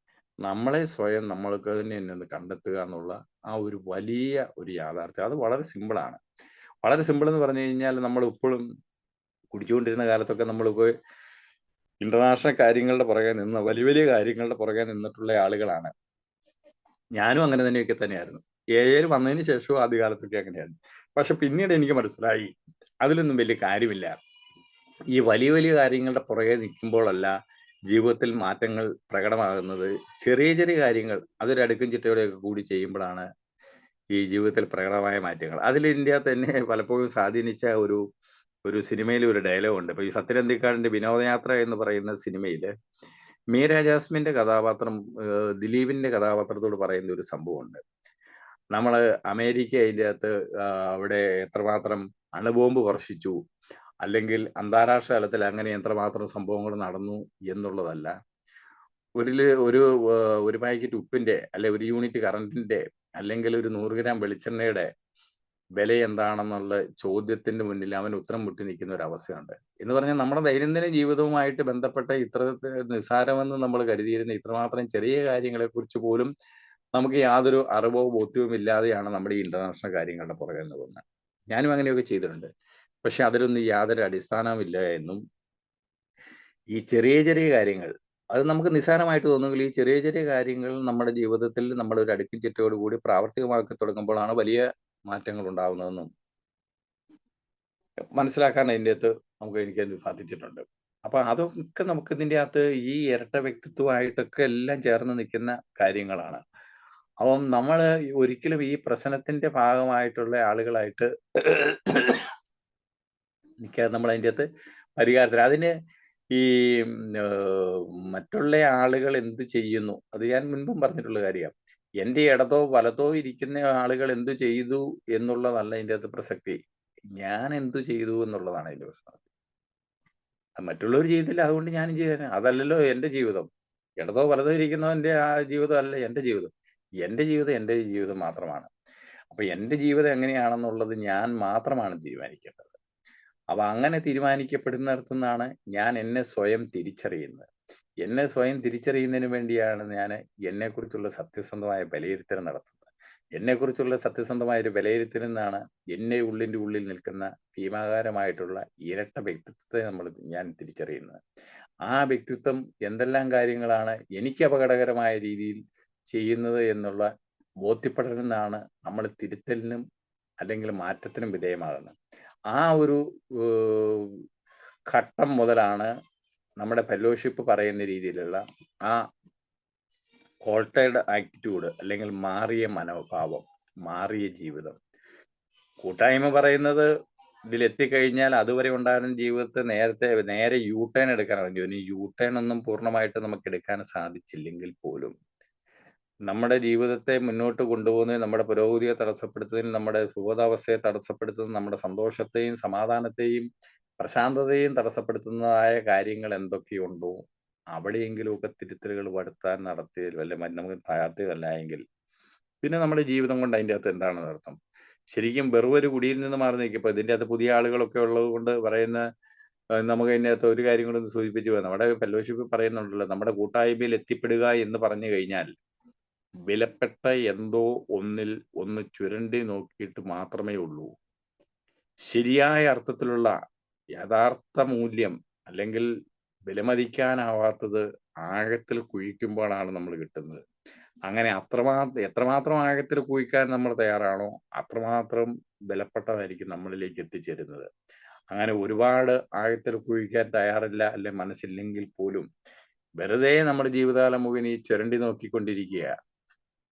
നമ്മളെ സ്വയം നമ്മൾക്ക് തന്നെ ഒന്ന് കണ്ടെത്തുക എന്നുള്ള ആ ഒരു വലിയ ഒരു യാഥാർത്ഥ്യം, അത് വളരെ സിമ്പിളാണ്. വളരെ സിമ്പിൾ എന്ന് പറഞ്ഞു കഴിഞ്ഞാൽ നമ്മൾ ഇപ്പോഴും കുടിച്ചുകൊണ്ടിരുന്ന കാലത്തൊക്കെ നമ്മളിപ്പോൾ ഇന്റർനാഷണൽ കാര്യങ്ങളുടെ പുറകെ നിന്ന് വലിയ വലിയ കാര്യങ്ങളുടെ പുറകെ നിന്നിട്ടുള്ള ആളുകളാണ്. ഞാനും അങ്ങനെ തന്നെയൊക്കെ തന്നെയായിരുന്നു. AI വന്നതിന് ശേഷവും ആദ്യ കാലത്തൊക്കെ അങ്ങനെയായിരുന്നു. പക്ഷെ പിന്നീട് എനിക്ക് മനസ്സിലായി അതിലൊന്നും വലിയ കാര്യമില്ല. ഈ വലിയ വലിയ കാര്യങ്ങളുടെ പുറകെ നിൽക്കുമ്പോഴല്ല ജീവിതത്തിൽ മാറ്റങ്ങൾ പ്രകടമാകുന്നത്. ചെറിയ ചെറിയ കാര്യങ്ങൾ അതൊരു അടുക്കും ചിട്ടയോടെയൊക്കെ കൂടി ചെയ്യുമ്പോഴാണ് ഈ ജീവിതത്തിൽ പ്രകടമായ മാറ്റങ്ങൾ. അതിൽ ഇന്ത്യ തന്നെ പലപ്പോഴും സ്വാധീനിച്ച ഒരു സിനിമയിൽ ഒരു ഡയലോഗ് ഉണ്ട്. ഇപ്പൊ ഈ സത്യനന്ദിക്കാടിന്റെ വിനോദയാത്ര എന്ന് പറയുന്ന സിനിമയിൽ മീര ജാസ്മിന്റെ കഥാപാത്രം ദിലീപിന്റെ കഥാപാത്രത്തോട് പറയുന്ന ഒരു സംഭവമുണ്ട്. നമ്മൾ അമേരിക്ക അതിൻ്റെ അകത്ത് അവിടെ എത്രമാത്രം അണുബോംബ് വർഷിച്ചു, അല്ലെങ്കിൽ അന്താരാഷ്ട്ര തലത്തിൽ അങ്ങനെ എത്രമാത്രം സംഭവങ്ങൾ നടന്നു എന്നുള്ളതല്ല, ഒരു പാക്കറ്റ് ഉപ്പിന്റെ അല്ലെ ഒരു യൂണിറ്റ് കറണ്ടിന്റെ അല്ലെങ്കിൽ ഒരു 100 ഗ്രാം വെളിച്ചെണ്ണയുടെ വില എന്താണെന്നുള്ള ചോദ്യത്തിന്റെ മുന്നിൽ അവൻ ഉത്തരം മുട്ടി നിൽക്കുന്ന ഒരു അവസ്ഥയുണ്ട്. എന്ന് പറഞ്ഞാൽ നമ്മുടെ ദൈനംദിന ജീവിതവുമായിട്ട് ബന്ധപ്പെട്ട ഇത്ര നിസ്സാരമെന്ന് നമ്മൾ കരുതിയിരുന്ന ഇത്രമാത്രം ചെറിയ കാര്യങ്ങളെ കുറിച്ച് പോലും നമുക്ക് യാതൊരു അറിവോ ബോധ്യവും ഇല്ലാതെയാണ് നമ്മുടെ ഈ ഇന്റർനാഷണൽ കാര്യങ്ങളുടെ പുറകെ പോകുന്നത്. ഞാനും അങ്ങനെയൊക്കെ ചെയ്തിട്ടുണ്ട്. പക്ഷെ അതിലൊന്നും യാതൊരു അടിസ്ഥാനമില്ല എന്നും ഈ ചെറിയ ചെറിയ കാര്യങ്ങൾ അത് നമുക്ക് നിസ്സാരമായിട്ട് തോന്നുമെങ്കിൽ ഈ ചെറിയ ചെറിയ കാര്യങ്ങൾ നമ്മുടെ ജീവിതത്തിൽ നമ്മൾ ഒരു അടുക്കും ചിട്ടയോട് കൂടി പ്രാവർത്തികമാക്കി തുടങ്ങുമ്പോഴാണ് വലിയ മാറ്റങ്ങൾ ഉണ്ടാവുന്നതെന്നും മനസ്സിലാക്കാൻ അതിൻ്റെ അകത്ത് എനിക്ക് സാധിച്ചിട്ടുണ്ട്. അപ്പൊ അതൊക്കെ നമുക്ക് ഇതിൻ്റെ അകത്ത് ഈ ഇരട്ട വ്യക്തിത്വമായിട്ടൊക്കെ എല്ലാം ചേർന്ന് നിൽക്കുന്ന കാര്യങ്ങളാണ്. അപ്പം നമ്മൾ ഒരിക്കലും ഈ പ്രശ്നത്തിന്റെ ഭാഗമായിട്ടുള്ള ആളുകളായിട്ട് നിൽക്കാതെ നമ്മൾ അതിൻ്റെ അകത്ത് പരിഹാരത്തിൽ അതിന് ഈ മറ്റുള്ള ആളുകൾ എന്ത് ചെയ്യുന്നു, അത് ഞാൻ മുൻപും പറഞ്ഞിട്ടുള്ള കാര്യമാണ്. എൻ്റെ ഇടതോ വലതോ ഇരിക്കുന്ന ആളുകൾ എന്ത് ചെയ്തു എന്നുള്ളതല്ല ഇതിൻ്റെ അകത്ത് പ്രസക്തി, ഞാൻ എന്തു ചെയ്തു എന്നുള്ളതാണ് അതിന്റെ പ്രശ്നം. മറ്റുള്ളവർ ചെയ്തില്ല അതുകൊണ്ട് ഞാനും ചെയ്തേനെ, അതല്ലല്ലോ എൻ്റെ ജീവിതം. ഇടതോ വലതോ ഇരിക്കുന്നവന്റെ ആ ജീവിതം അല്ല എൻ്റെ ജീവിതം. എൻ്റെ ജീവിതം മാത്രമാണ്. അപ്പൊ എൻ്റെ ജീവിതം എങ്ങനെയാണെന്നുള്ളത് ഞാൻ മാത്രമാണ് തീരുമാനിക്കേണ്ടത്. അപ്പൊ അങ്ങനെ തീരുമാനിക്കപ്പെടുന്നിടത്തു നിന്നാണ് ഞാൻ എന്നെ സ്വയം തിരിച്ചറിയുന്നത്. എന്നെ സ്വയം തിരിച്ചറിയുന്നതിന് വേണ്ടിയാണ് ഞാൻ എന്നെക്കുറിച്ചുള്ള സത്യസന്ധമായ വിലയിരുത്തൽ നടത്തുന്നത്. എന്നെക്കുറിച്ചുള്ള സത്യസന്ധമായ ഒരു വിലയിരുത്തലിൽ നിന്നാണ് എന്നെ ഉള്ളിൻ്റെ ഉള്ളിൽ നിൽക്കുന്ന ഭീമാകാരമായിട്ടുള്ള ഇരട്ട വ്യക്തിത്വത്തെ ഞാൻ തിരിച്ചറിയുന്നത്. ആ വ്യക്തിത്വം എന്തെല്ലാം കാര്യങ്ങളാണ് എനിക്ക് അപകടകരമായ രീതിയിൽ ചെയ്യുന്നത് എന്നുള്ള ബോധ്യപ്പെടലിൽ നിന്നാണ് നമ്മൾ തിരുത്തലിനും അല്ലെങ്കിൽ മാറ്റത്തിനും വിധേയമാകുന്നത്. ആ ഒരു ഘട്ടം മുതലാണ് നമ്മുടെ ഫെലോഷിപ്പ് പറയുന്ന രീതിയിലുള്ള ആ ഓൾട്ടേർഡ് ആറ്റിറ്റ്യൂഡ് അല്ലെങ്കിൽ മാറിയ മനോഭാവം, മാറിയ ജീവിതം. കൂട്ടായ്മ പറയുന്നത് ഇതിലെത്തിക്കഴിഞ്ഞാൽ അതുവരെ ഉണ്ടായിരുന്ന ജീവിതത്തെ നേരെ യൂട്ടേൺ എടുക്കാനാണ്. ഇനി യൂട്ടേൺ ഒന്നും പൂർണ്ണമായിട്ട് നമുക്ക് എടുക്കാൻ സാധിച്ചില്ലെങ്കിൽ പോലും നമ്മുടെ ജീവിതത്തെ മുന്നോട്ട് കൊണ്ടുപോകുന്നതിന്, നമ്മുടെ പുരോഗതിയെ തടസ്സപ്പെടുത്തുന്നതിന്, നമ്മുടെ സുബോധാവസ്ഥയെ തടസ്സപ്പെടുത്തുന്ന, നമ്മുടെ സന്തോഷത്തെയും സമാധാനത്തെയും പ്രശാന്തതയും തടസ്സപ്പെടുത്തുന്നതായ കാര്യങ്ങൾ എന്തൊക്കെയുണ്ടോ അവിടെയെങ്കിലുമൊക്കെ തിരുത്തലുകൾ വരുത്താൻ നടത്തിയതിൽ നമുക്ക് താല്പര്യമല്ല എങ്കിൽ പിന്നെ നമ്മുടെ ജീവിതം കൊണ്ട് അതിൻ്റെ അകത്ത് എന്താണ് അർത്ഥം? ശരിക്കും വെറും ഒരു കുടിയിൽ നിന്ന് മാറി നിൽക്കും. ഇപ്പൊ ഇതിൻ്റെ അകത്ത് പുതിയ ആളുകളൊക്കെ ഉള്ളത് കൊണ്ട് പറയുന്ന നമുക്ക് അതിൻ്റെ അകത്ത് ഒരു കാര്യം കൂടെ ഒന്ന് സൂചിപ്പിച്ചു പോകാം. നമ്മുടെ ഫെലോഷിപ്പ് പറയുന്നുണ്ടല്ലോ, നമ്മുടെ കൂട്ടായ്മയിൽ എത്തിപ്പെടുക എന്ന് പറഞ്ഞു കഴിഞ്ഞാൽ വിലപ്പെട്ട എന്തോ ഒന്നിൽ ഒന്ന് ചുരണ്ടി നോക്കിയിട്ട് മാത്രമേ ഉള്ളൂ. ശരിയായ അർത്ഥത്തിലുള്ള യഥാർത്ഥ മൂല്യം അല്ലെങ്കിൽ വിലമതിക്കാനാവാത്തത് ആഴത്തിൽ കുഴിക്കുമ്പോഴാണ് നമ്മൾ കിട്ടുന്നത്. അങ്ങനെ എത്രമാത്രം ആഴത്തിൽ കുഴിക്കാൻ നമ്മൾ തയ്യാറാണോ അത്രമാത്രം വിലപ്പെട്ടതായിരിക്കും നമ്മളിലേക്ക് എത്തിച്ചേരുന്നത്. അങ്ങനെ ഒരുപാട് ആഴത്തിൽ കുഴിക്കാൻ തയ്യാറില്ല അല്ലെ മനസ്സില്ലെങ്കിൽ പോലും വെറുതെ നമ്മുടെ ജീവിതകാലം മുഴുവൻ ഈ ചുരണ്ടി നോക്കിക്കൊണ്ടിരിക്കുക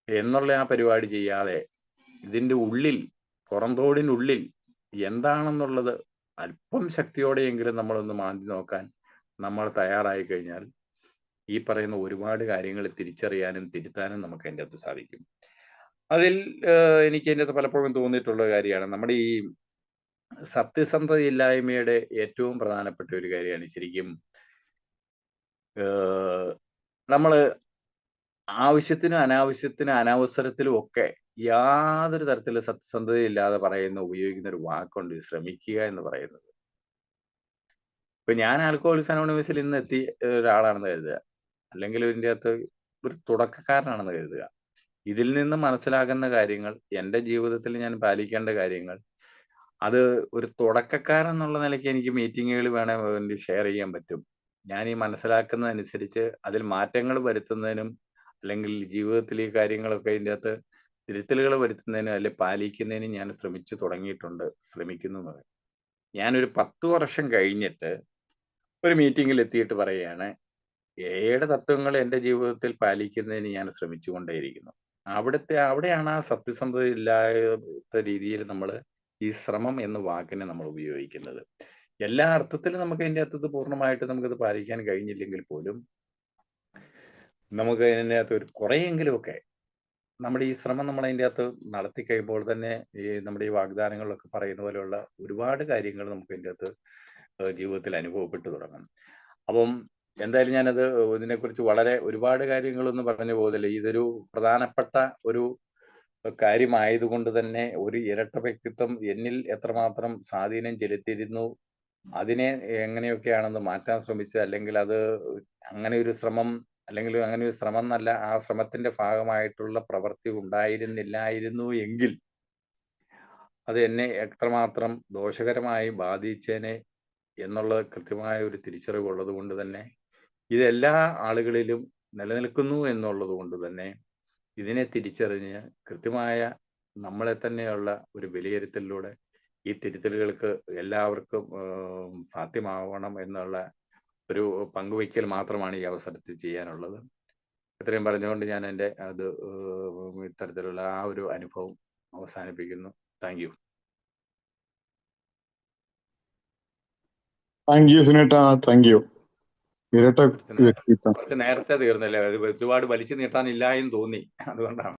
എന്നുള്ള ആ പരിപാടി ചെയ്യാതെ ഇതിൻ്റെ ഉള്ളിൽ, പുറന്തോടിനുള്ളിൽ എന്താണെന്നുള്ളത് അല്പം ശക്തിയോടെയെങ്കിലും നമ്മളൊന്ന് മാന്തി നോക്കാൻ നമ്മൾ തയ്യാറായി കഴിഞ്ഞാൽ ഈ പറയുന്ന ഒരുപാട് കാര്യങ്ങൾ തിരിച്ചറിയാനും തിരുത്താനും നമുക്ക് അതിൻ്റെ അകത്ത് സാധിക്കും. അതിൽ എനിക്ക് അതിൻ്റെ അകത്ത് പലപ്പോഴും തോന്നിയിട്ടുള്ള കാര്യമാണ് നമ്മുടെ ഈ സത്യസന്ധതയില്ലായ്മയുടെ ഏറ്റവും പ്രധാനപ്പെട്ട ഒരു കാര്യമാണ് ശരിക്കും നമ്മൾ ആവശ്യത്തിനും അനാവശ്യത്തിനും അനവസരത്തിലും ഒക്കെ യാതൊരു തരത്തിലുള്ള സത്യസന്ധതയില്ലാതെ ഉപയോഗിക്കുന്ന ഒരു വാക്കുണ്ട്, ശ്രമിക്കുക എന്ന് പറയുന്നത്. ഇപ്പൊ ഞാൻ ആൽക്കഹോളിക്സ് അനോണിമസിൽ ഇന്ന് എത്തിയ ഒരാളാണെന്ന് കരുതുക, അല്ലെങ്കിൽ ഇതിൻ്റെ അകത്ത് ഒരു തുടക്കക്കാരനാണെന്ന് കരുതുക. ഇതിൽ നിന്ന് മനസ്സിലാക്കുന്ന കാര്യങ്ങൾ, എൻ്റെ ജീവിതത്തിൽ ഞാൻ പാലിക്കേണ്ട കാര്യങ്ങൾ, അത് ഒരു തുടക്കക്കാരൻ എന്നുള്ള നിലയ്ക്ക് എനിക്ക് മീറ്റിങ്ങുകൾ വേണ്ടി ഷെയർ ചെയ്യാൻ പറ്റും. ഞാൻ ഈ മനസ്സിലാക്കുന്നതനുസരിച്ച് അതിൽ മാറ്റങ്ങൾ വരുത്തുന്നതിനും അല്ലെങ്കിൽ ജീവിതത്തിൽ ഈ കാര്യങ്ങളൊക്കെ ഇതിൻ്റെ അകത്ത് തിരുത്തലുകൾ വരുത്തുന്നതിനും അല്ലെങ്കിൽ പാലിക്കുന്നതിനും ഞാൻ ശ്രമിക്കുന്നു. ഞാനൊരു 10 വർഷം കഴിഞ്ഞിട്ട് ഒരു മീറ്റിങ്ങിൽ എത്തിയിട്ട് പറയുകയാണ്, ഏഴ് തത്വങ്ങൾ എൻ്റെ ജീവിതത്തിൽ പാലിക്കുന്നതിന് ഞാൻ ശ്രമിച്ചുകൊണ്ടേയിരിക്കുന്നു. അവിടെയാണ് ആ സത്യസന്ധത ഇല്ലാത്ത രീതിയിൽ നമ്മൾ ഈ ശ്രമം എന്ന വാക്കിനെ നമ്മൾ ഉപയോഗിക്കുന്നത്. എല്ലാ അർത്ഥത്തിലും നമുക്ക് അതിൻ്റെ അകത്ത് പൂർണ്ണമായിട്ട് നമുക്കത് പാലിക്കാൻ കഴിഞ്ഞില്ലെങ്കിൽ പോലും നമുക്ക് അതിൻ്റെ അകത്ത് ഒരു കുറേയെങ്കിലുമൊക്കെ നമ്മുടെ ഈ ശ്രമം നമ്മൾ അതിൻ്റെ അകത്ത് നടത്തി കഴിയുമ്പോൾ തന്നെ ഈ നമ്മുടെ ഈ വാഗ്ദാനങ്ങളിലൊക്കെ പറയുന്ന പോലെയുള്ള ഒരുപാട് കാര്യങ്ങൾ നമുക്ക് അതിൻ്റെ അകത്ത് ജീവിതത്തിൽ അനുഭവപ്പെട്ടു തുടങ്ങും. അപ്പം എന്തായാലും ഞാനത് ഇതിനെക്കുറിച്ച് ഒരുപാട് കാര്യങ്ങളൊന്നും പറഞ്ഞു പോകുന്നില്ല. ഇതൊരു പ്രധാനപ്പെട്ട ഒരു കാര്യമായതുകൊണ്ട് തന്നെ ഒരു ഇരട്ട വ്യക്തിത്വം എന്നിൽ എത്രമാത്രം സ്വാധീനം ചെലുത്തിയിരുന്നു, അതിനെ എങ്ങനെയൊക്കെയാണെന്ന് മാറ്റാൻ ശ്രമിച്ചത്, അല്ലെങ്കിൽ അത് അങ്ങനെ ഒരു ശ്രമം എന്നല്ല, ആ ശ്രമത്തിന്റെ ഭാഗമായിട്ടുള്ള പ്രവൃത്തി ഉണ്ടായിരുന്നില്ലായിരുന്നു എങ്കിൽ അത് എന്നെ എത്രമാത്രം ദോഷകരമായി ബാധിച്ചേനെ എന്നുള്ള കൃത്യമായ ഒരു തിരിച്ചറിവുള്ളത് കൊണ്ട് തന്നെ ഇതെല്ലാ ആളുകളിലും നിലനിൽക്കുന്നു എന്നുള്ളത് കൊണ്ട് തന്നെ ഇതിനെ തിരിച്ചറിഞ്ഞ് കൃത്യമായ നമ്മളെ തന്നെയുള്ള ഒരു വിലയിരുത്തലിലൂടെ ഈ തിരുത്തലുകൾക്ക് എല്ലാവർക്കും സാധ്യമാവണം എന്നുള്ള ഒരു പങ്കുവയ്ക്കൽ മാത്രമാണ് ഈ അവസരത്തിൽ ചെയ്യാനുള്ളത്. ഇത്രയും പറഞ്ഞുകൊണ്ട് ഞാൻ എൻ്റെ ഇത്തരത്തിലുള്ള ആ ഒരു അനുഭവം അവസാനിപ്പിക്കുന്നു. Thank you. Thank you. ഇരട്ട വ്യക്തിത്വം കുറച്ച് നേരത്തെ തീർന്നില്ല, ഒരുപാട് വലിച്ചു നീട്ടാനില്ല എന്ന് തോന്നി, അതുകൊണ്ടാണ്.